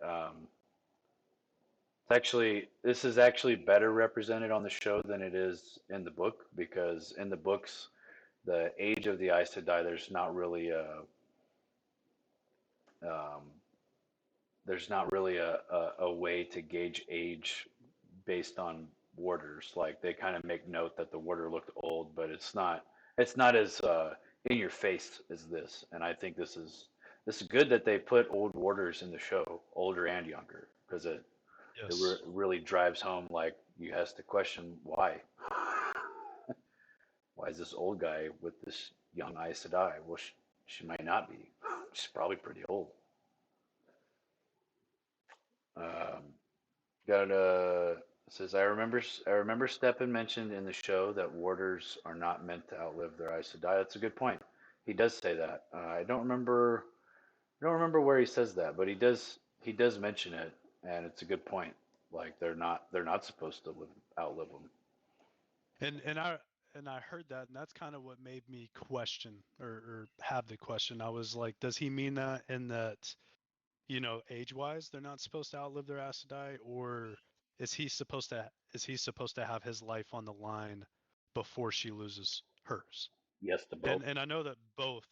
It's actually this is actually better represented on the show than it is in the book because in the books the age of the Aes Sedai um, there's not really a way to gauge age based on warders. Like they kind of make note that the warder looked old, but it's not as in your face as this. And I think this is good that they put old warders in the show, older and younger, because it Yes. really drives home like you has to question why is this old guy with this young Aes Sedai? Well, she might not be. She's probably pretty old. Um, Got says I remember Steppen mentioned in the show that warders are not meant to outlive their Aes Sedai. That's a good point. He does say that. I don't remember where he says that, but he does mention it, and it's a good point. Like they're not supposed to outlive them. And I heard that, and that's kind of what made me question or have the question. I was like, does he mean that in that, age-wise, they're not supposed to outlive their Aes Sedai, or is he supposed to have his life on the line before she loses hers? Yes to both. And I know that both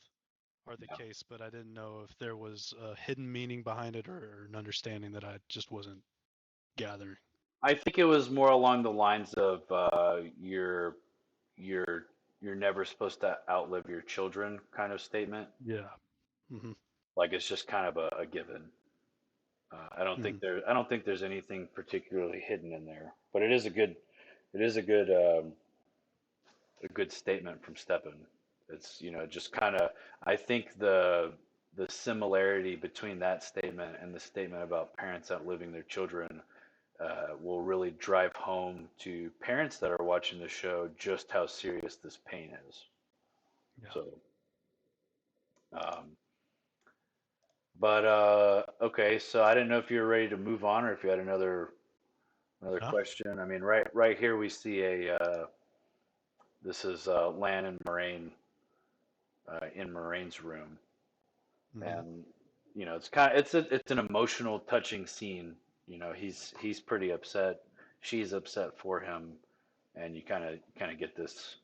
are the Yeah. case, but I didn't know if there was a hidden meaning behind it or an understanding that I just wasn't gathering. I think it was more along the lines of you're you're never supposed to outlive your children kind of statement. Yeah. Hmm. Like it's just kind of a given. Hmm. I don't think there's anything particularly hidden in there, but it is a good statement from Steppen. It's just kind of I think the similarity between that statement and the statement about parents outliving their children will really drive home to parents that are watching the show just how serious this pain is. Yeah. So, um, but okay, so I didn't know if you were ready to move on or if you had another Yeah. question. I mean, right here we see this is Lan and Moraine in Moraine's room, Hmm. and it's an emotional, touching scene. He's pretty upset. She's upset for him, and you kind of get this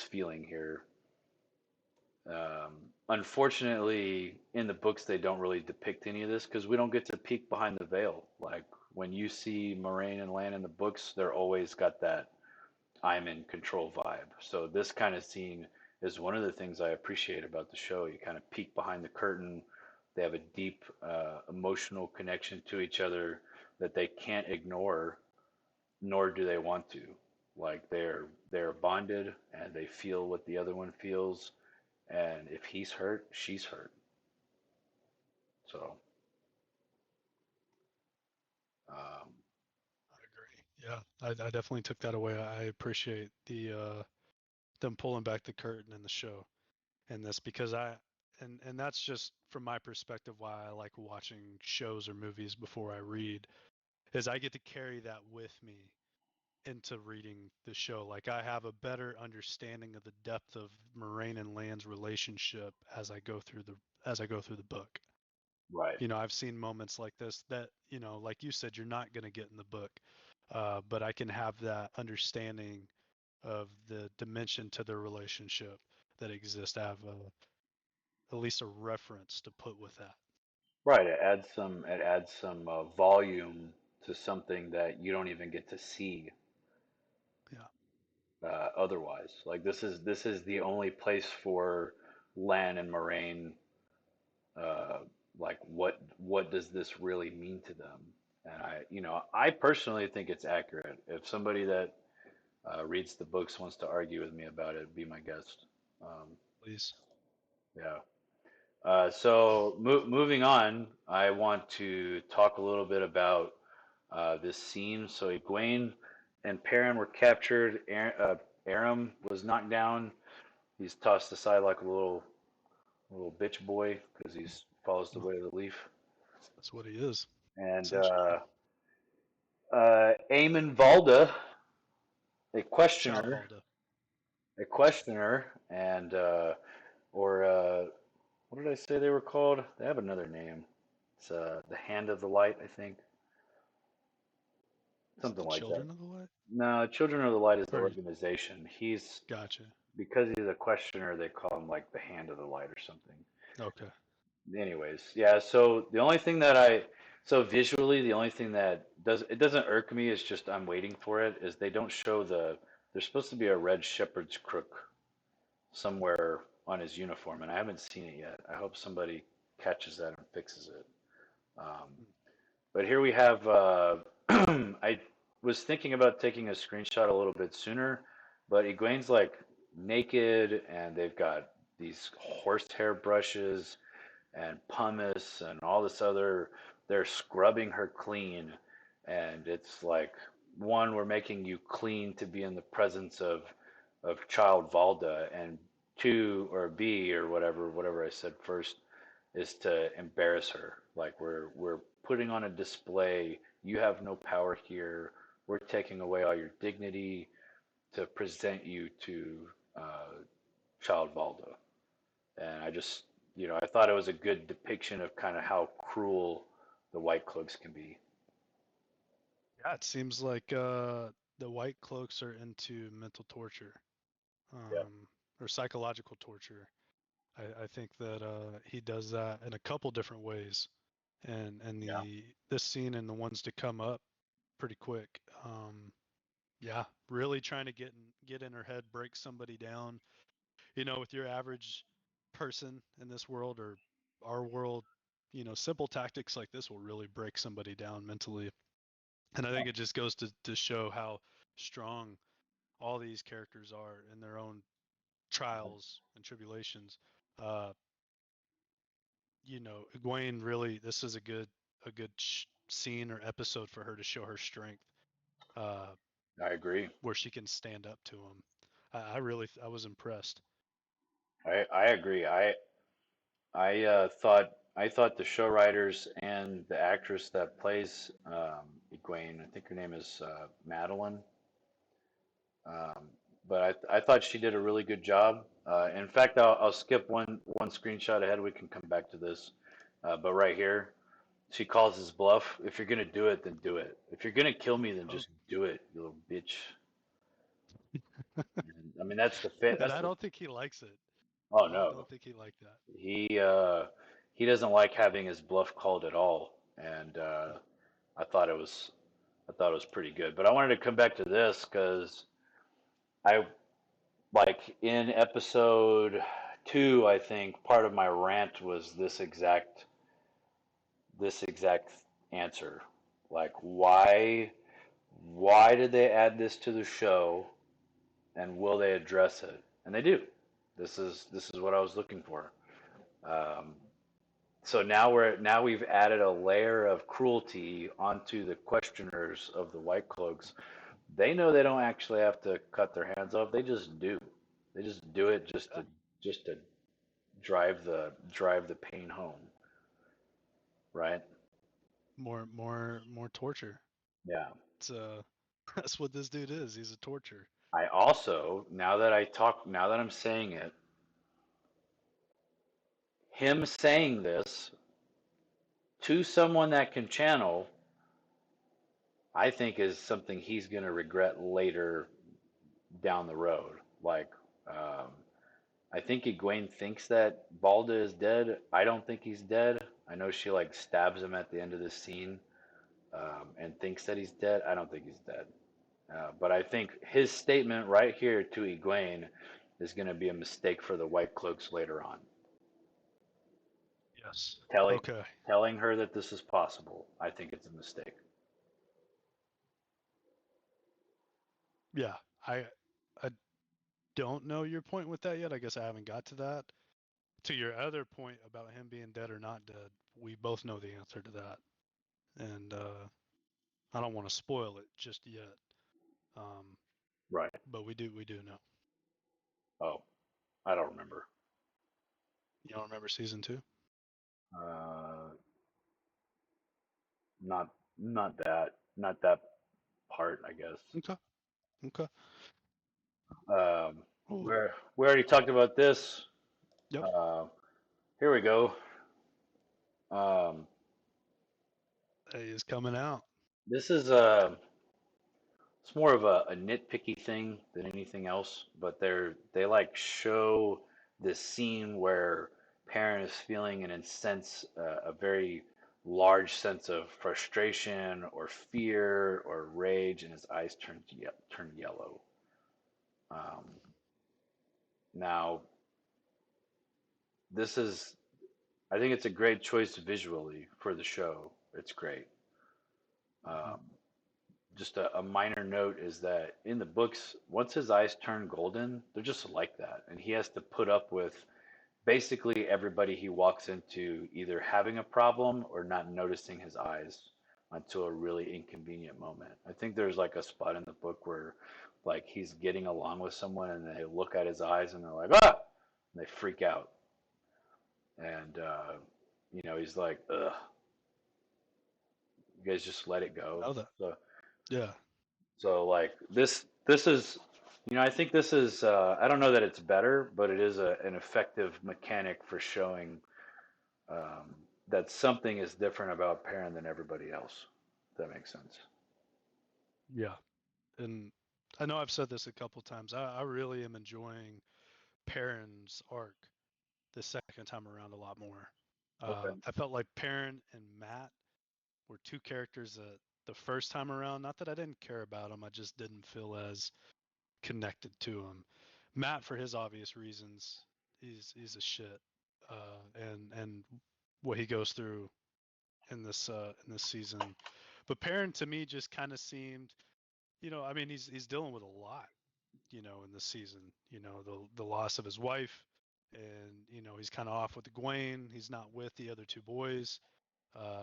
feeling here. Unfortunately, in the books, they don't really depict any of this because we don't get to peek behind the veil. Like when you see Moraine and Lan in the books, they're always got that I'm in control vibe. So this kind of scene is one of the things I appreciate about the show. You kind of peek behind the curtain. They have a deep emotional connection to each other that they can't ignore, nor do they want to. Like they're bonded and they feel what the other one feels, and if he's hurt, she's hurt. So um, I agree. Yeah, I definitely took that away. I appreciate them pulling back the curtain in the show and this because and that's just from my perspective why I like watching shows or movies before I read is I get to carry that with me into reading the show. Like I have a better understanding of the depth of Moraine and Lan's relationship as I go through the book. right, I've seen moments like this that, like you said, you're not going to get in the book. But I can have that understanding of the dimension to their relationship that exists. I have at least a reference to put with that. right. It adds some volume to something that you don't even get to see Yeah. otherwise. Like this is the only place for Lan and Moraine. Uh, like what does this really mean to them? And I personally think it's accurate. If somebody that reads the books wants to argue with me about it, be my guest. Um, Please. yeah. So moving on, I want to talk a little bit about this scene. So Egwene and Perrin were captured. Aram was knocked down. He's tossed aside like a little bitch boy because he's follows the Well, way of the leaf. that's what he is, And essentially. Aemon Valda, a Child questioner, Valda. and or what did I say they were called? They have another name. It's the Hand of the Light, I think, Is it something the like that. Children of the Light? No, Children of the Light is the Or organization. He's gotcha. because he's a questioner, they call him like the Hand of the Light or something. Okay. Anyways, yeah. So the only thing that so visually, the only thing that doesn't irk me is just I'm waiting for it. Is they don't show there's supposed to be a red shepherd's crook somewhere on his uniform, and I haven't seen it yet. I hope somebody catches that and fixes it. Um, Hmm. but here we have. I was thinking about taking a screenshot a little bit sooner, but Egwene's like naked, and they've got these horsehair brushes and pumice and all this other. They're scrubbing her clean, and it's like one, we're making you clean to be in the presence of child Valda, and two or B or whatever I said first is to embarrass her. Like we're putting on a display. You have no power here. We're taking away all your dignity to present you to uh, child Valda. And I thought it was a good depiction of kind of how cruel the White Cloaks can be. Yeah, it seems like the White Cloaks are into mental torture, Yeah, or psychological torture. I think that he does that in a couple different ways, and yeah, the this scene and the ones to come up pretty quick. Yeah, really trying to get in her head, break somebody down. With your average person in this world or our world, simple tactics like this will really break somebody down mentally. And I think it just goes to show how strong all these characters are in their own trials and tribulations. Uh, Egwene really, this is a good scene or episode for her to show her strength, uh, I agree. where she can stand up to him. I really, I was impressed. I agree. I thought the show writers and the actress that plays Egwene, I think her name is Madeline. Um, but I thought she did a really good job. In fact, I'll skip one screenshot ahead. We can come back to this. But right here, she calls his bluff. If you're gonna do it, then do it. If you're gonna kill me, then Oh, just do it, you little bitch. And, I mean, that's the fit. and That's I the. don't think he likes it. Oh I no, don't think he liked that. he doesn't like having his bluff called at all. And I thought it was I thought it was pretty good. But I wanted to come back to this because I like in episode 2, I think part of my rant was this exact answer. Like why did they add this to the show, and will they address it? And they do. This is what I was looking for. Um, so now we've added a layer of cruelty onto the questioners of the White Cloaks. They know they don't actually have to cut their hands off. They just do. They just do it Yeah. just to drive the pain home, right? More torture. Yeah. It's that's what this dude is. He's a torture. I also, now that I'm saying it, him saying this to someone that can channel, I think is something he's going to regret later down the road. Like, um, I think Egwene thinks that Balda is dead. I don't think he's dead. I know she like stabs him at the end of the scene, and thinks that he's dead. I don't think he's dead. But I think his statement right here to Egwene is going to be a mistake for the White Cloaks later on. Yes. Telling Okay. telling her that this is possible, I think it's a mistake. Yeah, I don't know your point with that yet. I guess I haven't got to that. To your other point about him being dead or not dead, we both know the answer to that, and I don't want to spoil it just yet. Um, Right. but we do know. Oh, I don't remember. You don't remember season two? Uh, not that part, I guess. Okay. Okay. Oh, We already talked about this. yep. Uh, Here we go. Um, He is coming out. this is it's more of a nitpicky thing than anything else, but they like show this scene where parent is feeling an sense, a very large sense of frustration or fear or rage, and his eyes turn yellow. Um, Now, this is, I think it's a great choice visually for the show. It's great. Mhm. Um, just a minor note is that in the books, once his eyes turn golden, they're just like that. And he has to put up with basically everybody he walks into either having a problem or not noticing his eyes until a really inconvenient moment. I think there's like a spot in the book where like he's getting along with someone and they look at his eyes and they're like, ah, and they freak out. And, he's like, ugh, you guys just let it go. Know that. So, Yeah. So like this is, I think this is I don't know that it's better, but it is an effective mechanic for showing that something is different about Perrin than everybody else. If that makes sense. Yeah. And I know I've said this a couple times. I really am enjoying Perrin's arc the second time around a lot more. Okay. I felt like Perrin and Matt were two characters that the first time around, not that I didn't care about them, I just didn't feel as connected to him. Matt, for his obvious reasons, he's a shit, and what he goes through in this season. But Perrin to me just kind of seemed, I mean, he's dealing with a lot, in this season. The loss of his wife, and he's kind of off with Egwene. He's not with the other two boys.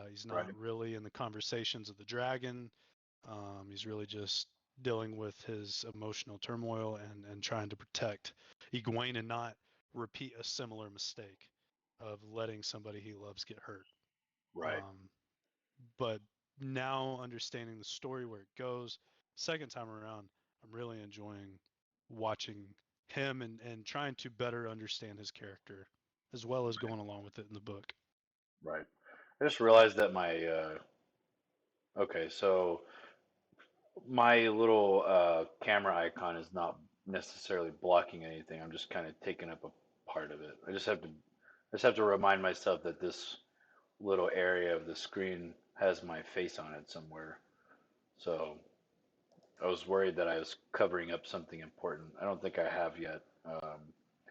He's not Right. really in the conversations of the dragon. He's really just dealing with his emotional turmoil and trying to protect Egwene and not repeat a similar mistake of letting somebody he loves get hurt. Right. Um, but now understanding the story where it goes, second time around, I'm really enjoying watching him and trying to better understand his character as well as going along with it in the book. Right. I just realized that my okay, so my little camera icon is not necessarily blocking anything. I'm just kind of taking up a part of it. I just have to remind myself that this little area of the screen has my face on it somewhere. So I was worried that I was covering up something important. I don't think I have yet.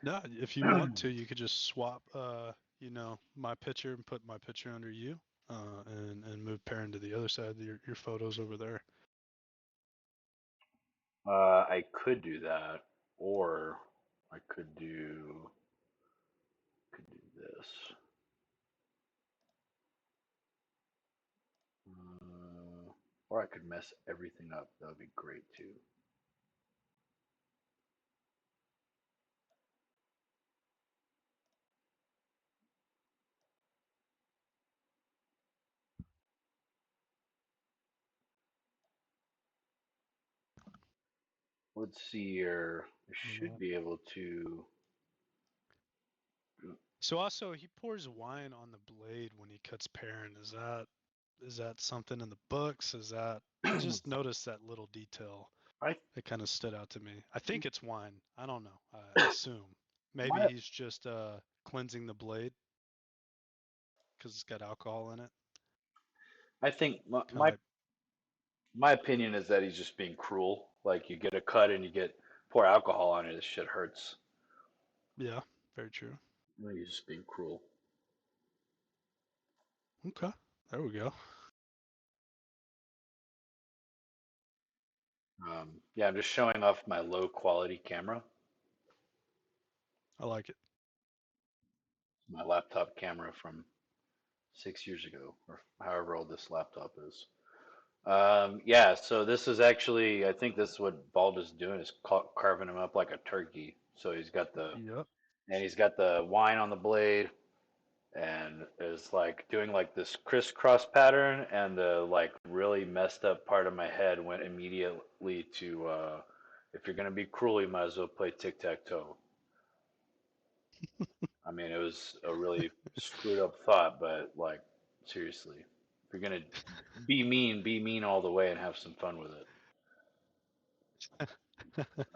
No, if you want to, you could just swap, my picture and put my picture under you, and move Perrin to the other side. Your photos over there. I could do that, or I could do this, or I could mess everything up. That would be great too. Let's see here. I should Yeah. be able to. So also, he pours wine on the blade when he cuts Perrin. Is that something in the books? Is that I just noticed that little detail. I It kind of stood out to me. I think it's wine. I don't know. I assume maybe my he's just cleansing the blade because it's got alcohol in it. I think my, Kind of my like, my opinion is that he's just being cruel. Like you get a cut and you get pour alcohol on it, this shit hurts. yeah, very true. I think he's just being cruel. Okay, there we go. Yeah, I'm just showing off my low quality camera, I like it. my laptop camera from 6 years ago, or however old this laptop is. Yeah, so this is actually, I think this is what Balda's doing is carving him up like a turkey. So Yep. he's got the wine on the blade, and is like doing like this crisscross pattern, and the like really messed up part of my head went immediately to if you're gonna be cruel, you might as well play tic tac toe. I mean, it was a really screwed up thought, but like seriously, if you're gonna be mean all the way and have some fun with it.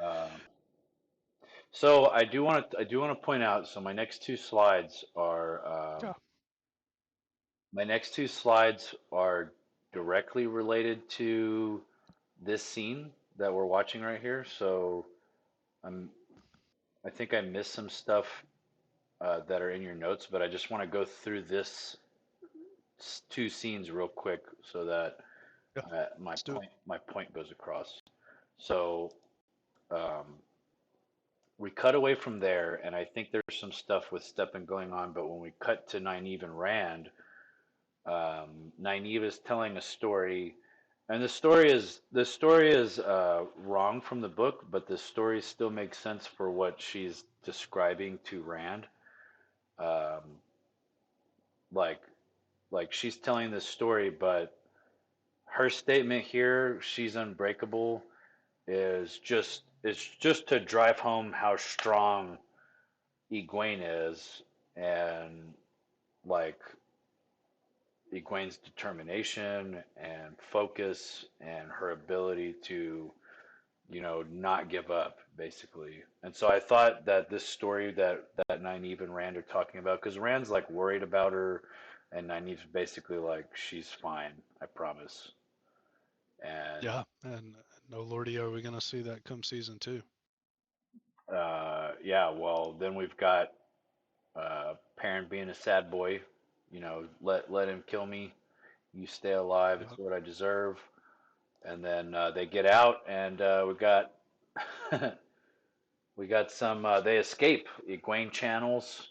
Um, so I do want to point out. So Yeah. my next two slides are directly related to this scene that we're watching right here. So I'm I think I missed some stuff that are in your notes, but I just want to go through this two scenes real quick so that Yeah. Let's do it. my point goes across. So um, we cut away from there, and I think there's some stuff with Steppen going on. But when we cut to Nynaeve and Rand, Nynaeve is telling a story, and the story is wrong from the book, but the story still makes sense for what she's describing to Rand. Um, like she's telling this story, but her statement here, she's unbreakable, is just to drive home how strong Egwene is, and like Egwene's determination and focus and her ability to, not give up, basically. And so I thought that this story that Nynaeve and Rand are talking about, because Rand's like worried about her, and Nynaeve's basically like, she's fine, I promise. And Yeah. And no lordy, are we gonna see that come season two? yeah, well, then we've got Perrin being a sad boy, let him kill me. You stay alive. It's Yeah. what I deserve. And then they get out, and we got we got some. They escape Egwene channels,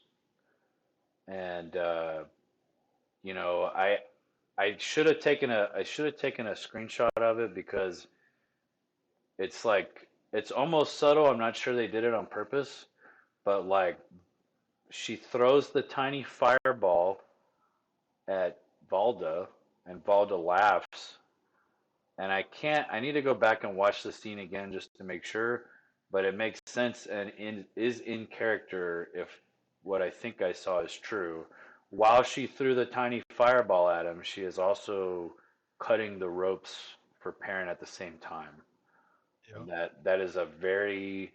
and I should have taken a screenshot of it because it's like it's almost subtle. I'm not sure they did it on purpose, but like she throws the tiny fireball at Valda, and Valda laughs, and I need to go back and watch the scene again just to make sure, but it makes sense and is in character if what I think I saw is true. While she threw the tiny fireball at him, she is also cutting the ropes for Perrin at the same time. Yeah. And that is a very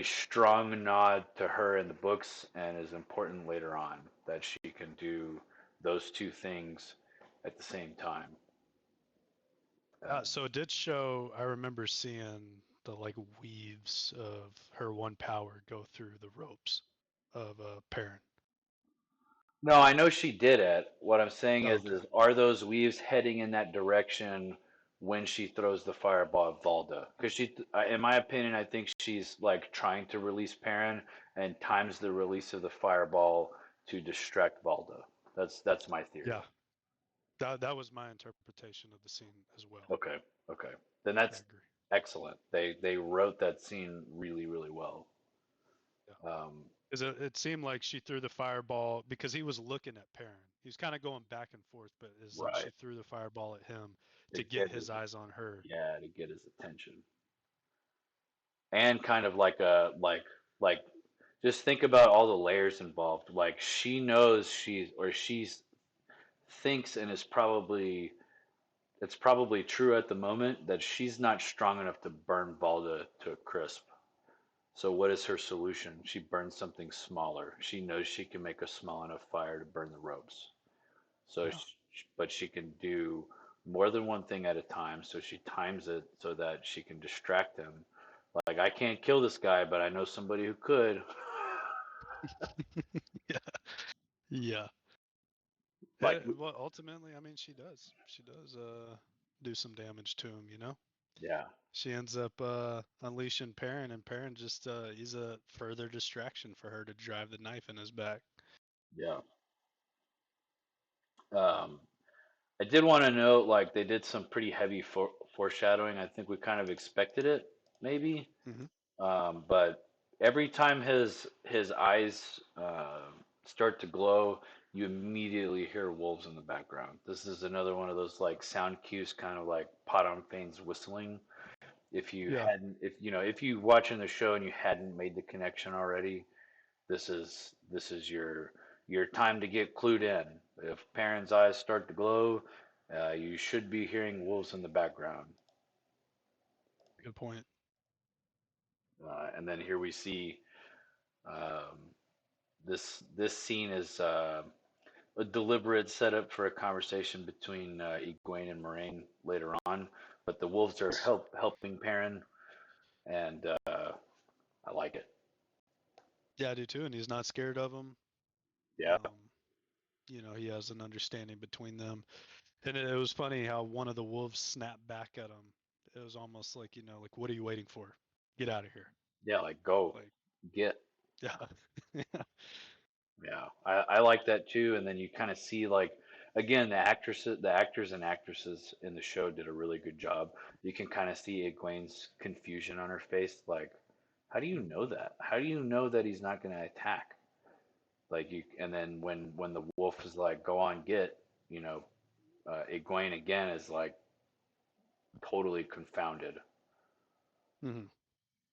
strong nod to her in the books, and is important later on that she can do those two things at the same time. So it did show. I remember seeing the like weaves of her one power go through the ropes of Perrin. No, I know she did it. What I'm saying Oh, okay. is are those weaves heading in that direction when she throws the fireball at Valda? Because in my opinion, I think she's like trying to release Perrin and times the release of the fireball to distract Valda. That's my theory. Yeah. That was my interpretation of the scene as well. Okay, okay. Then I that's agree. excellent. They wrote that scene really, really well. Yeah. Um, Because it seemed like she threw the fireball because he was looking at Perrin. He was kind of going back and forth, but as if she right. threw the fireball at him To to get get his his eyes on her. Yeah, to get his attention. And kind of like just think about all the layers involved. Like she knows she's thinks, and it's probably true at the moment that she's not strong enough to burn Valda to a crisp. So what is her solution? She burns something smaller. She knows she can make a small enough fire to burn the ropes. So Yeah. but she can do more than one thing at a time. So she times it so that she can distract him. Like I can't kill this guy, but I know somebody who could. Yeah. Yeah. Like Well, ultimately, I mean, she does. She does do some damage to him, you know? Yeah, She ends up unleashing Perrin, and Perrin just he's a further distraction for her to drive the knife in his back. yeah. Um, I did want to note, like, they did some pretty heavy foreshadowing. I think we kind of expected it, maybe. Hmm. But every time his eyes start to glow, you immediately hear wolves in the background. This is another one of those like sound cues, kind of like Pot on Fane's whistling. If you Yeah, hadn't, if you know, if you watching the show and you hadn't made the connection already, this is your time to get clued in. If Perrin's eyes start to glow, you should be hearing wolves in the background. good point. And then here we see um, this scene is a deliberate setup for a conversation between Egwene and Moraine later on, but the wolves are helping Perrin, and I like it. Yeah, I do too, and he's not scared of him. Yeah, Um, he has an understanding between them. And it was funny how one of the wolves snapped back at him. It was almost like, like, what are you waiting for? Get out of here. yeah, like go Like, get. yeah. Yeah. Yeah, I like that too. And then you kind of see like again the actors and actresses in the show did a really good job. You can kind of see Egwene's confusion on her face, like, how do you Mhm. know that? How do you know that he's not going to attack? Like you, and then when the wolf is like, go on, get, you know, Egwene again is like totally confounded, Mhm.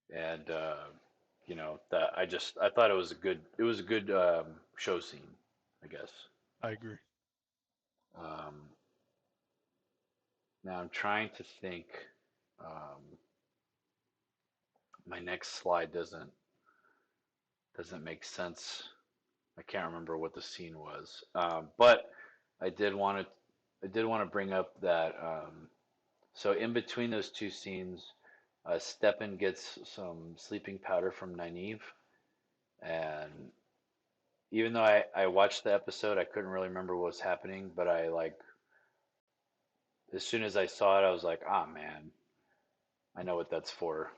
and that I thought it was a good show scene, I guess. I agree. Um, Now I'm trying to think. Um, my next slide doesn't make sense. I can't remember what the scene was, but I did want to bring up that. So in between those two scenes, Stepan gets some sleeping powder from Nynaeve, and even though I watched the episode, I couldn't really remember what was happening. But I like as soon as I saw it, I was like, ah man, I know what that's for.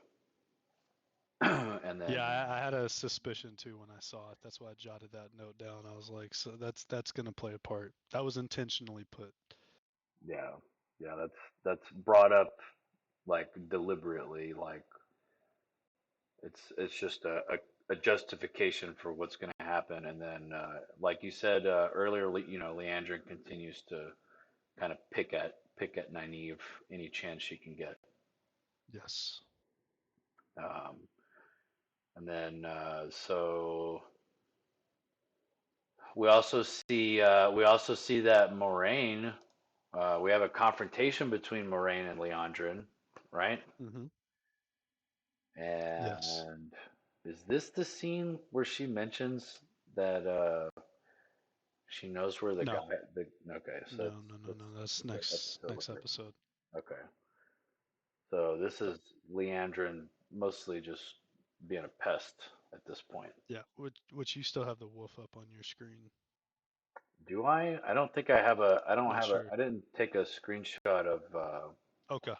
And Yeah, then I had a suspicion too when I saw it. That's why I jotted that note down. I was like, so that's gonna play a part. That was intentionally put. yeah, yeah, that's brought up like deliberately, like it's just a justification for what's going to happen, and then like you said earlier, Leandrin continues to kind of pick at Nynaeve any chance she can get, Yes. um, and then so we also see that Moraine. We have a confrontation between Moraine and Leandrin, right? Hmm. Yes. And is this the scene where she mentions that she knows where the No. guy? Okay, so No. No. No. No. That's that's an next episode next later. episode. Okay, so this Yep. is Leandrin mostly just being a pest at this point. Yeah. Which you still have the wolf up on your screen. Do I? I don't think I have a. I don't Make have a. sure. I didn't take a screenshot of. Okay.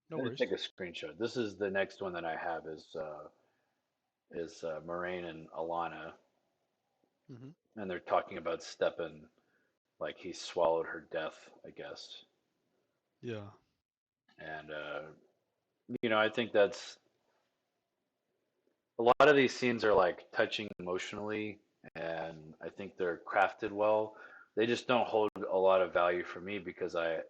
No I didn't take worries. a screenshot. This is the next one that I have is Moraine and Alana, Hmm. and they're talking about Stepan like he swallowed her death, I guess. Yeah. And I think that's a lot of these scenes are like touching emotionally, and I think they're crafted well. They just don't hold a lot of value for me because I've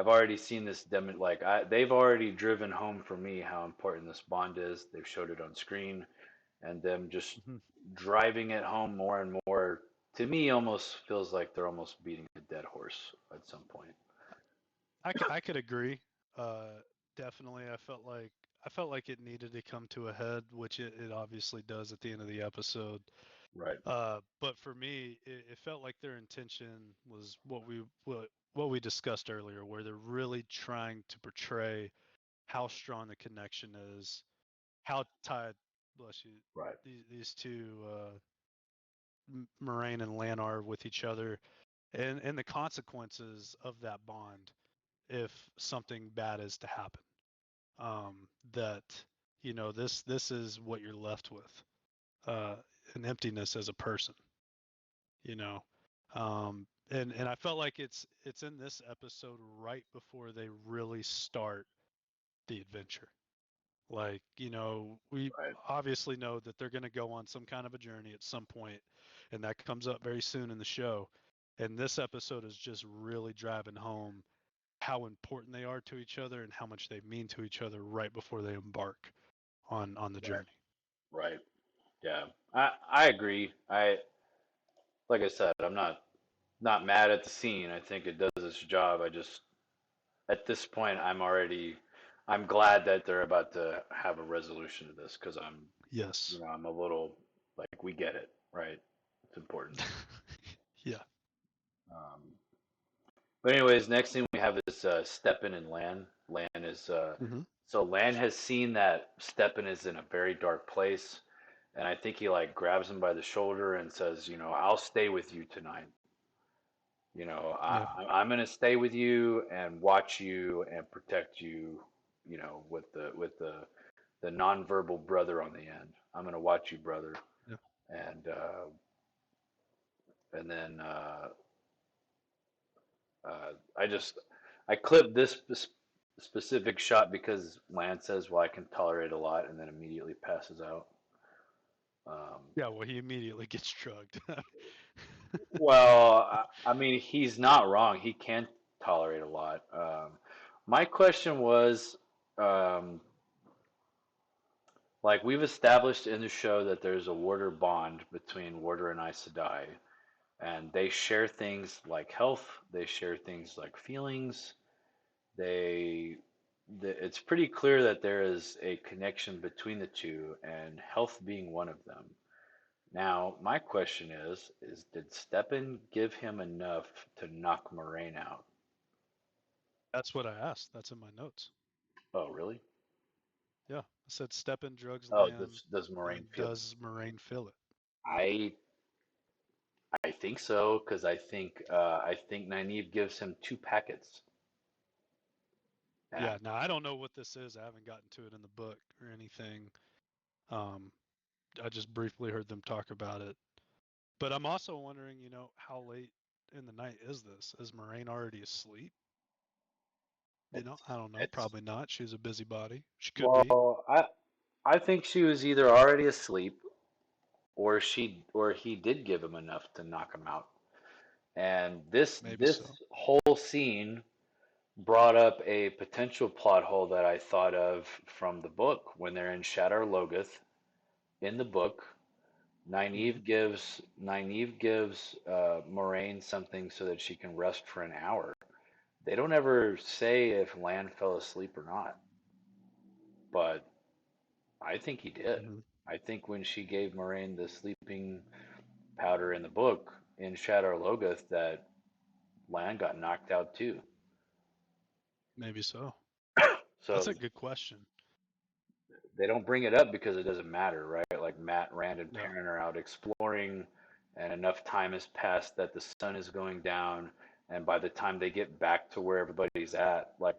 already seen this they've already driven home for me how important this bond is. They've showed it on screen, and them just Hmm. driving it home more and more to me almost feels like they're almost beating a dead horse at some point. I could agree. Uh, Definitely, I felt like it needed to come to a head, which it obviously does at the end of the episode. Right, But for me, it felt like their intention was what we discussed earlier, where they're really trying to portray how strong the connection is, how tied, bless you, right, these two, Moraine and Lan are with each other, and the consequences of that bond if something bad is to happen. that this is what you're left with, uh, an emptiness as a person, you know. And I felt like it's in this episode right before they really start the adventure. Like, we Right. obviously know that they're going to go on some kind of a journey at some point, and that comes up very soon in the show. And this episode is just really driving home how important they are to each other and how much they mean to each other right before they embark on the Right. journey. Right. Yeah. I agree. Like I said, I'm not mad at the scene. I think it does its job. I just at this point I'm glad that they're about to have a resolution to this because Yes. I'm a little like we get it, right? It's important. Yeah. Um, but anyways, next thing we have is Steppen and Lan. Lan is Hmm. so Lan has seen that Steppen is in a very dark place, and I think he like grabs him by the shoulder and says, I'll stay with you tonight. Yeah. I'm gonna stay with you and watch you and protect you. With the nonverbal brother on the end. I'm gonna watch you, brother, Yeah. and then I clipped this specific shot because Lance says, "Well, I can tolerate a lot," and then immediately passes out. Um, Yeah. Well, he immediately gets drugged. well, I mean, he's not wrong. He can tolerate a lot. My question was, um, like we've established in the show that there's a Warder bond between Warder and Aes Sedai, and they share things like health. They share things like feelings. They, it's pretty clear that there is a connection between the two, and health being one of them. Now, my question is did Steppen give him enough to knock Moraine out? That's what I asked. That's in my notes. Oh, really? Yeah. I said step in drugs Oh, land, does Moraine and feel? does Moraine feel it? I I think so because I think Nynaeve gives him two packets. Yeah. And Now I don't know what this is. I haven't gotten to it in the book or anything. Um, I just briefly heard them talk about it. But I'm also wondering, how late in the night is this? Is Moraine already asleep? it's I don't know. it's Probably not. She's a busybody. She could be. well, I think she was either already asleep or he did give him enough to knock him out. And this Maybe so. this whole scene brought up a potential plot hole that I thought of from the book when they're in Shadar Logoth in the book. Hmm. Nynaeve gives Moraine something so that she can rest for an hour. They don't ever say if Lan fell asleep or not, but I think he did. Hmm. I think when she gave Moraine the sleeping powder in the book in Shadar Logoth, that Lan got knocked out too. Maybe so. That's So a good question. they don't bring it up because it doesn't matter, right? Like Matt, Rand, and Yeah. Perrin are out exploring, and enough time has passed that the sun is going down, and by the time they get back to where everybody's at, like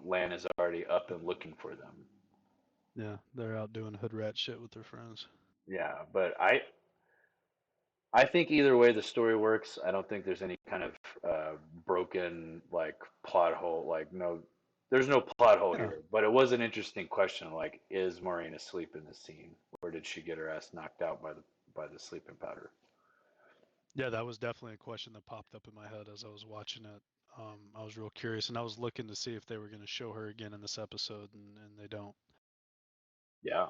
Lan is already up and looking for them. Yeah. They're out doing hood rat shit with their friends. Yeah, but I think either way the story works. I don't think there's any kind of broken like plot hole. Like no, there's no plot hole Yeah. here. But it was an interesting question. Like, is Maureen asleep in the scene, or did she get her ass knocked out by the sleeping powder? Yeah. That was definitely a question that popped up in my head as I was watching it. I was real curious, and I was looking to see if they were going to show her again in this episode, and they don't. Yeah,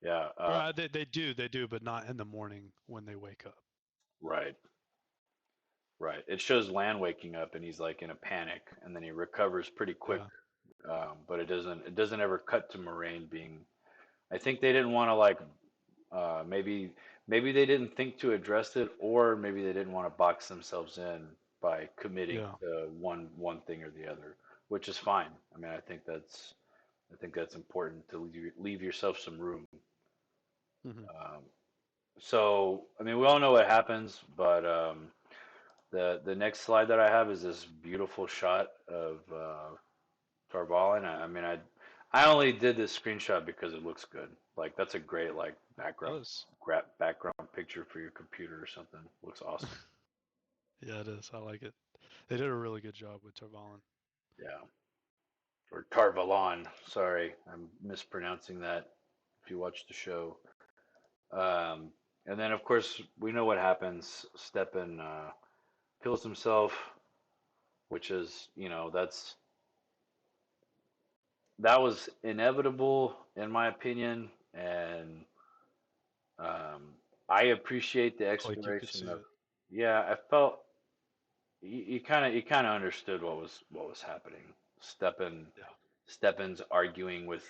yeah, They do, but not in the morning when they wake up. right, right. It shows Lan waking up and he's like in a panic, and then he recovers pretty quick. Yeah. But it doesn't ever cut to Moraine being. I think they didn't want to like maybe they didn't think to address it, or maybe they didn't want to box themselves in by committing Yeah. to one thing or the other, which is fine. I mean, I think that's important to leave yourself some room. Hmm. Um, so I mean, we all know what happens, but the next slide that I have is this beautiful shot of Tarvalin. I only did this screenshot because it looks good. Like that's a great like It background does. background picture for your computer or something. Looks awesome. Yeah, it is. I like it. They did a really good job with Torvalin. Yeah. Or Tarvalon. Sorry, I'm mispronouncing that. If you watch the show, um, and then of course we know what happens. Stepan kills himself, which is that was inevitable in my opinion, and um, I appreciate the Like you could exploration see of. it. Yeah, I felt you kind of understood what was happening. Yeah. Stepan's arguing with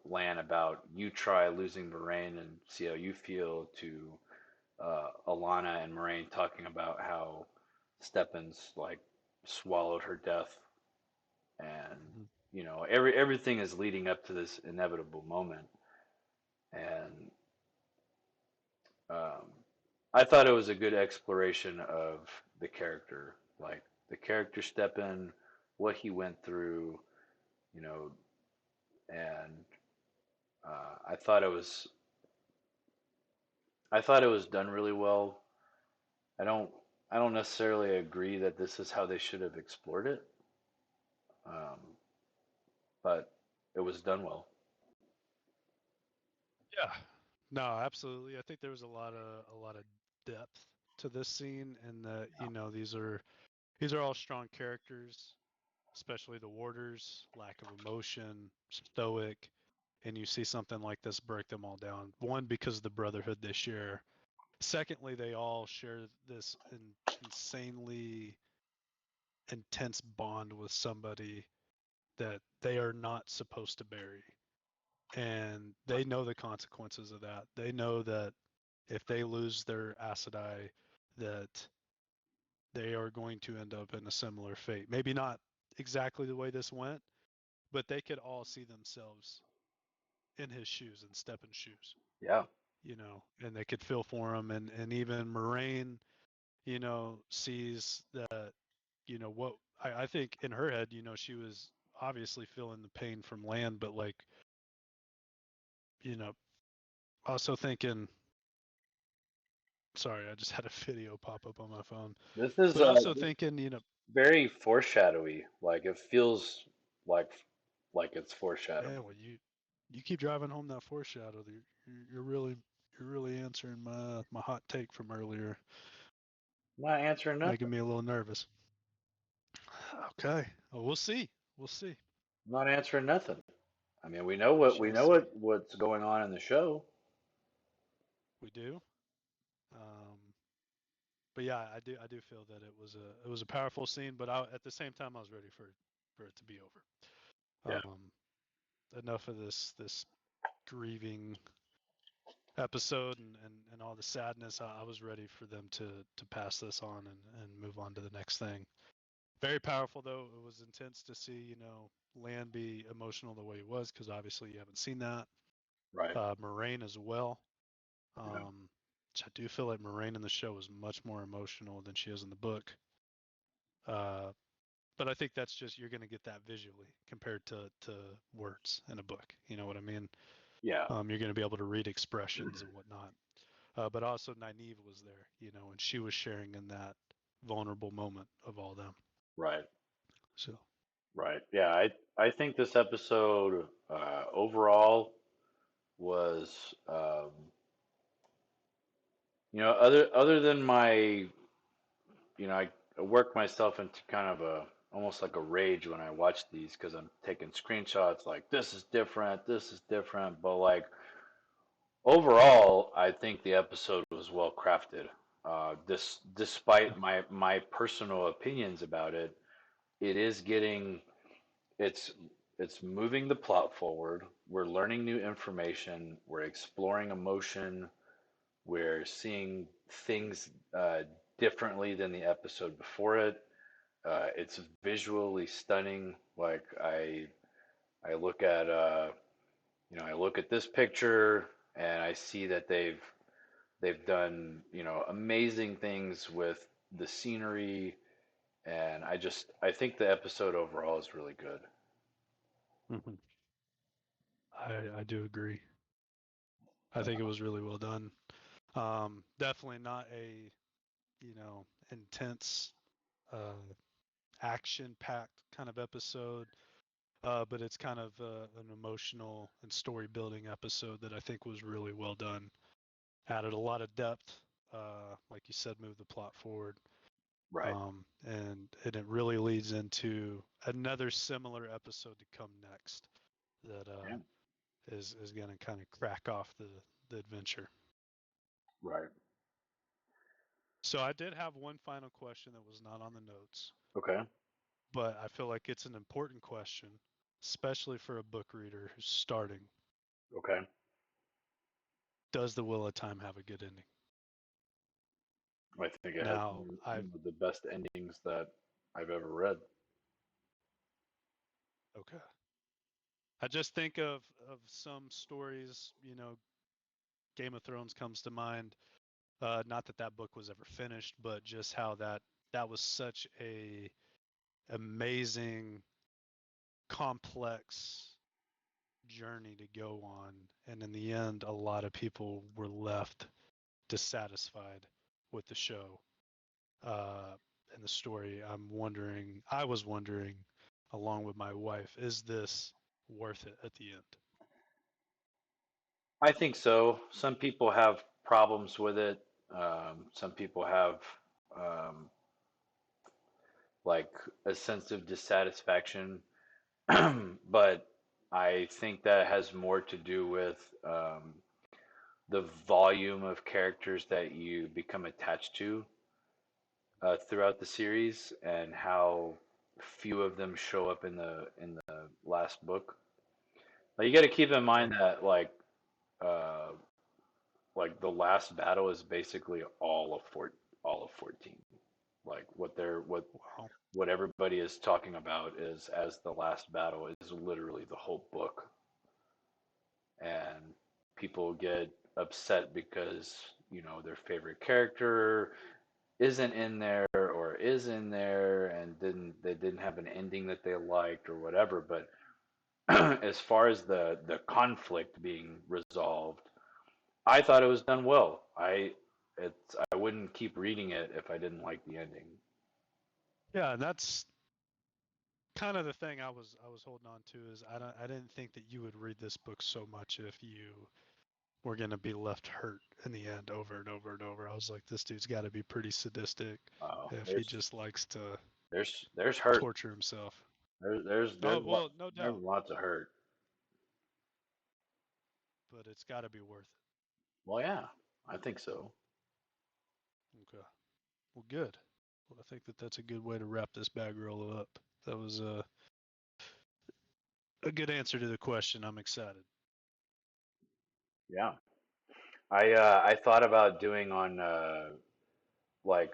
Lan about you try losing Moraine and see how you feel, to Alana and Moraine talking about how Stepan's like swallowed her death, and Hmm. everything is leading up to this inevitable moment. And um, I thought it was a good exploration of the character, like the character Stepan, what he went through, you know, and I thought it was done really well. I don't I don't necessarily agree that this is how they should have explored it, um, but it was done well. Yeah. No, absolutely. I think there was a lot of depth to this scene, and that these are all strong characters, especially the warders, lack of emotion, stoic, and you see something like this break them all down. One, because of the brotherhood they share. Secondly, they all share this insanely intense bond with somebody that they are not supposed to bury. And they know the consequences of that. They know that if they lose their Aes Sedai, that they are going to end up in a similar fate. Maybe not exactly the way this went, but they could all see themselves in his shoes and Stepan's shoes, Yeah, and they could feel for him. And even Moraine, sees that, what I think in her head, she was obviously feeling the pain from Land, but like, you know, also thinking, sorry, I just had a video pop up on my phone, this is but also thinking, very foreshadowy. Like it feels like like it's yeah, foreshadowing. well, you keep driving home that foreshadow. You're really answering my hot take from earlier, I'm not answering making nothing. me a little nervous. Okay, well, we'll see. We'll see. I'm not answering nothing. I mean, We we shall know see. what's going on in the show. We do. Um, but yeah, I do feel that it was a powerful scene, but at the same time I was ready for it to be over. Yeah, Um, Enough of this grieving episode and all the sadness. I was ready for them to pass this on and move on to the next thing. Very powerful though. It was intense to see Land be emotional the way he was, because obviously you haven't seen that. right. Moraine as well. Yeah, Um, which I do feel like Moraine in the show is much more emotional than she is in the book. Uh, but I think that's just, you're going to get that visually compared to words in a book. You know what I mean? yeah, You're going to be able to read expressions and whatnot. But also Nynaeve was there, and she was sharing in that vulnerable moment of all them. right, So right. Yeah, I think this episode overall was other than my I work myself into kind of a almost like a rage when I watch these because I'm taking screenshots like this is different, but like overall, I think the episode was well crafted. yeah, Despite my personal opinions about it, it is getting it's it's moving the plot forward. We're learning new information. We're exploring emotion. We're seeing things differently than the episode before it. It's visually stunning. Like I look at I look at this picture and I see that they've done amazing things with the scenery, and I think the episode overall is really good. Hmm. I do agree. I think it was really well done. Definitely not a, intense, uh, action-packed kind of episode, but it's kind of an emotional and story-building episode that I think was really well done. Added a lot of depth, like you said, moved the plot forward, Right. and it really leads into another similar episode to come next that Yeah. is going to kind of crack off the adventure. Right. So I did have one final question that was not on the notes, Okay. but I feel like it's an important question, especially for a book reader who's starting. Okay. Does The Wheel of Time have a good ending? I think it has Now, I've one of the best endings that I've ever read. okay. I just think of some stories, Game of Thrones comes to mind. Not that that book was ever finished, but just how that was such a amazing, complex journey to go on, and in the end, a lot of people were left dissatisfied with the show uh, and the story. I was wondering, along with my wife, is this worth it at the end? I think so. Some people have problems with it. Some people have um, like a sense of dissatisfaction, but I think that has more to do with the volume of characters that you become attached to throughout the series and how few of them show up in the last book. Like you got to keep in mind Right. that uh, like the last battle is basically all of 14. Like Wow. what everybody is talking about is as the last battle is literally the whole book, and people get upset because their favorite character isn't in there or is in there and didn't have an ending that they liked or whatever. But as far as the conflict being resolved, I thought it was done well. I wouldn't keep reading it if I didn't like the ending. Yeah, and that's kind of the thing I was holding on to is I didn't think that you would read this book so much if you were going to be left hurt in the end over and over and over. I was like, this dude's got to be pretty sadistic Oh, if he just likes to there's hurt. torture himself. There's Oh, well, no there's doubt, lots of hurt. but it's got to be worth Well, yeah, I think so. it. Okay. Well, good. Well, I think that that's a good way to wrap this bag roll up. That was a good answer to the question. I'm excited. Yeah, I thought about doing on like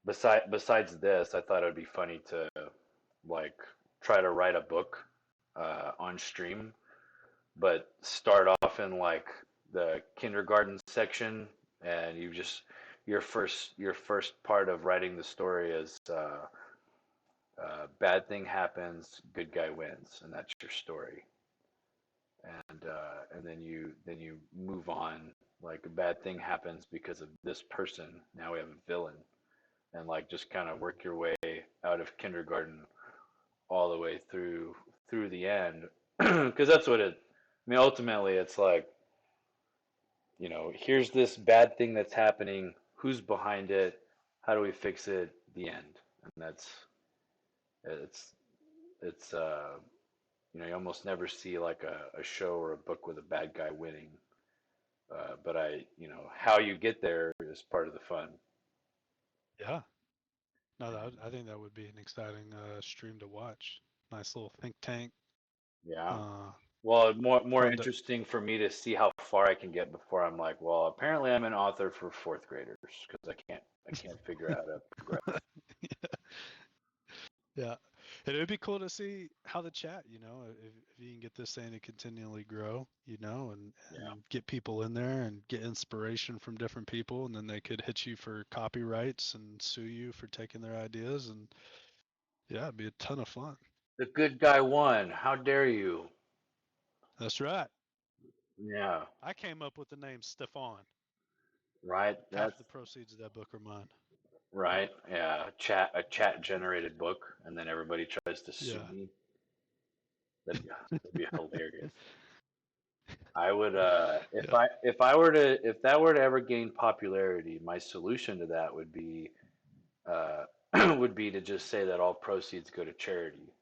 besides this, I thought it would be funny to like try to write a book on stream, but start off in like the kindergarten section, and your first part of writing the story is bad thing happens, good guy wins, and that's your story. And then you move on. Like a bad thing happens because of this person. Now we have a villain, and like just kind of work your way out of kindergarten all the way through the end, because that's what it. I mean, ultimately, it's like here's this bad thing that's happening. Who's behind it? How do we fix it? The end. And it's it's you almost never see like a show or a book with a bad guy winning. But how you get there is part of the fun. Yeah. No, And I think that would be an exciting stream to watch. Nice little think tank. yeah. Uh, Well, more fun to. interesting for me to see how far I can get before I'm like, well, apparently I'm an author for fourth graders because I can't figure out how to progress. Yeah. And it would be cool to see how the chat, if you can get this thing to continually grow, Yeah. and get people in there and get inspiration from different people, and then they could hit you for copyrights and sue you for taking their ideas. And yeah, it'd be a ton of fun. The good guy won. How dare you? That's right. Yeah, I came up with the name Stefan. right. Half That's the proceeds of that book are mine. right. Yeah, a chat generated book, and then everybody tries to sue Yeah. me. That'd be hilarious. I would Yeah. if that were to ever gain popularity, my solution to that would be uh, would be to just say that all proceeds go to charity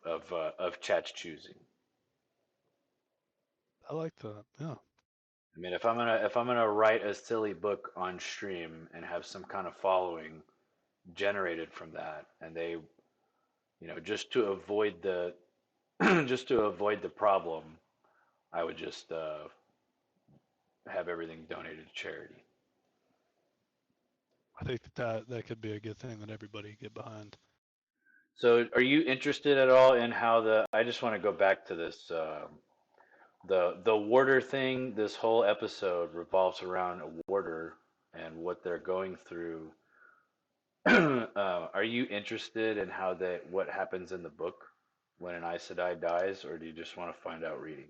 of chat's choosing. I like that. Yeah. I mean, if I'm gonna write a silly book on stream and have some kind of following generated from that, and they, just to avoid the just to avoid the problem, I would just have everything donated to charity. I think that could be a good thing that everybody get behind. So, are you interested at all in how the? I just want to go back to this. The warder thing. This whole episode revolves around a warder and what they're going through. Are you interested in how that what happens in the book when an Aes Sedai dies, or do you just want to find out reading?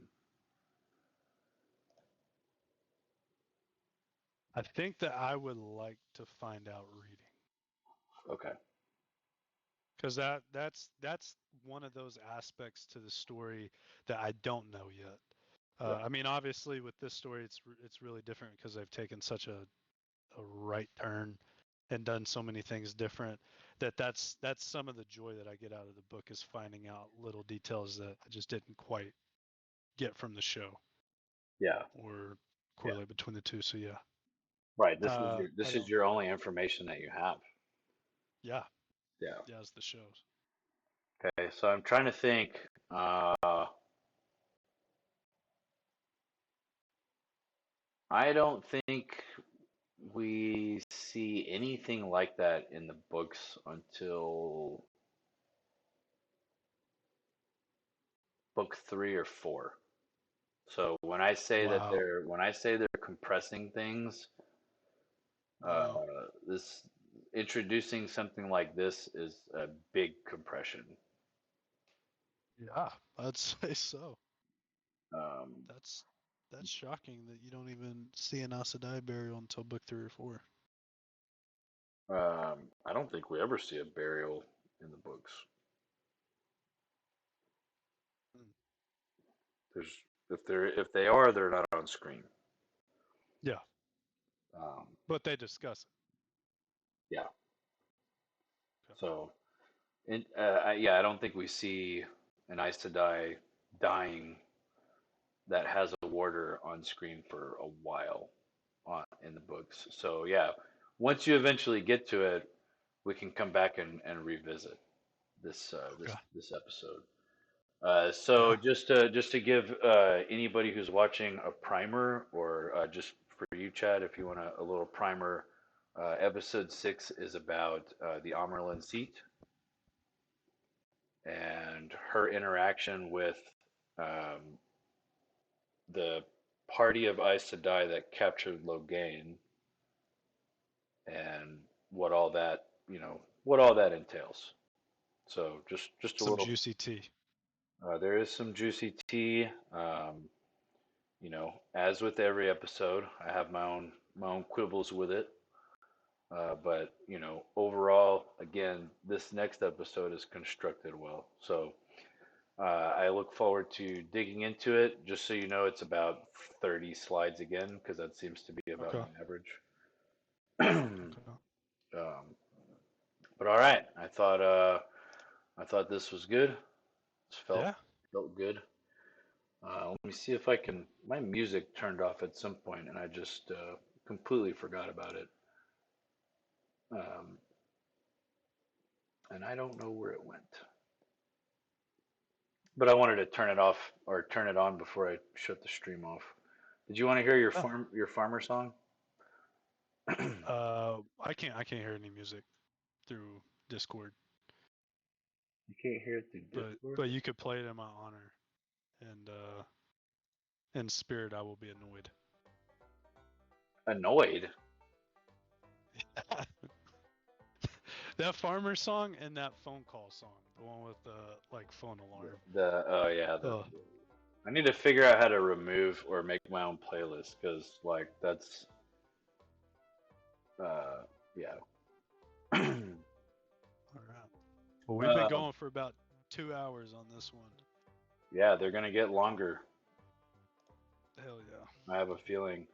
I think that I would like to find out reading Okay. because that's one of those aspects to the story that I don't know yet. Right. I mean, obviously, with this story, it's really different because they've taken such a right turn and done so many things different that's some of the joy that I get out of the book is finding out little details that I just didn't quite get from the show Yeah. or Yeah. correlate between the two. So yeah, Right. This is your I this is don't. your only information that you have. Yeah, Yeah. yeah, as the shows. Okay. So I'm trying to think. I don't think we see anything like that in the books until book 3 or 4. So Wow. when I say they're compressing things, Yeah, this introducing something like this is a big compression. yeah, I'd say so. Um, That's that's shocking that you don't even see an Aes Sedai burial until book 3 or 4. I don't think we ever see a burial in the books. Hmm. There's if they are, they're not on screen. Yeah, Um, but they discuss yeah. it. Okay. So, I don't think we see an Aes Sedai dying that has a warder on screen for a while in the books. So yeah, once you eventually get to it, we can come back and revisit this Okay. this episode. So Yeah. just to give anybody who's watching a primer, or just for you, Chad, if you want a little primer, episode 6 is about the Amerlin seat and her interaction with um, the party of Aes Sedai that captured Logain, and what all that entails. So just a Some little. juicy tea. There is some juicy tea. As with every episode, I have my own quibbles with it. But overall, again, this next episode is constructed well. So I look forward to digging into it. Just so you know, it's about 30 slides again, because that seems to be about Okay. my average. um, Okay. but all right, I thought this was good. This felt Yeah. felt good. Let me see if I can. My music turned off at some point, and I just completely forgot about it. Um, and I don't know where it went. But I wanted to turn it off or turn it on before I shut the stream off. Did you want to hear your Yeah. farmer song? You I can't hear any music through Discord, can't hear it through Discord. but you could play it in my honor, and in spirit I will be annoyed. Annoyed. That farmer song and that phone call song, the one with the like phone alarm. Oh yeah, Oh, I need to figure out how to remove or make my own playlist because like that's yeah. all right. Well, we've been uh, going for about 2 hours on this one. yeah, they're gonna get longer. Hell yeah. I have a feeling.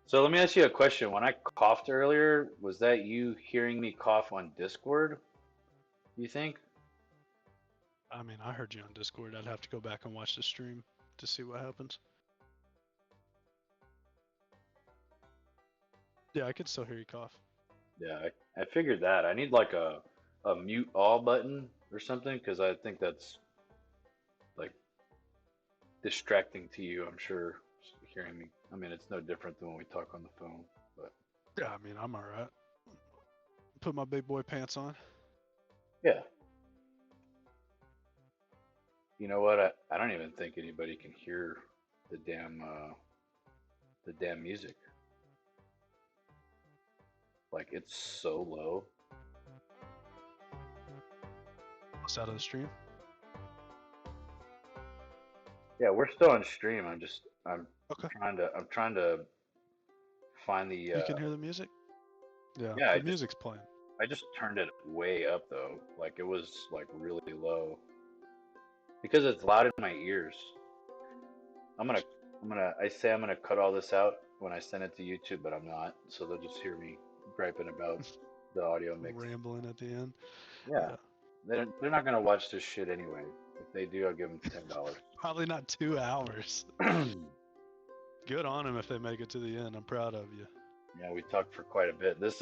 So let me ask you a question. When I coughed earlier, was that you hearing me cough on Discord? You think? I mean, I heard you on Discord. I'd have to go back and watch the stream to see what happens. Yeah, I could still hear you cough. Yeah, I figured that. I need like a mute all button or something because I think that's like distracting to you. I'm sure hearing me. I mean, it's no different than when we talk on the phone. But Yeah, I mean, I'm all right. Put my big boy pants on. yeah, you know what? I don't even think anybody can hear the the damn music. Like it's so low. Us out of the stream. Yeah, we're still on stream. Okay. I'm trying to find the You can hear the music? Yeah, yeah, the music's playing. I just turned it way up though. Like it was like really low because it's loud in my ears. I'm gonna I say I'm gonna cut all this out when I send it to YouTube, but I'm not. So they'll just hear me griping about the audio mix. Rambling at the end. Yeah. Yeah. They're not gonna watch this shit anyway. If they do, I'll give them $10. Probably not 2 hours. Good on them if they make it to the end. I'm proud of you. Yeah, we talked for quite a bit. This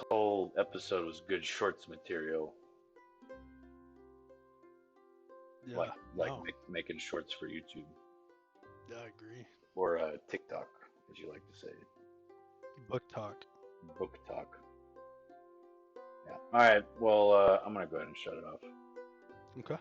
whole episode was good shorts material, Yeah. No. making shorts for YouTube Yeah, I agree. or TikTok, as you like to say, Book talk. book talk. Yeah. All right. Well, I'm gonna go ahead and shut it off. Okay.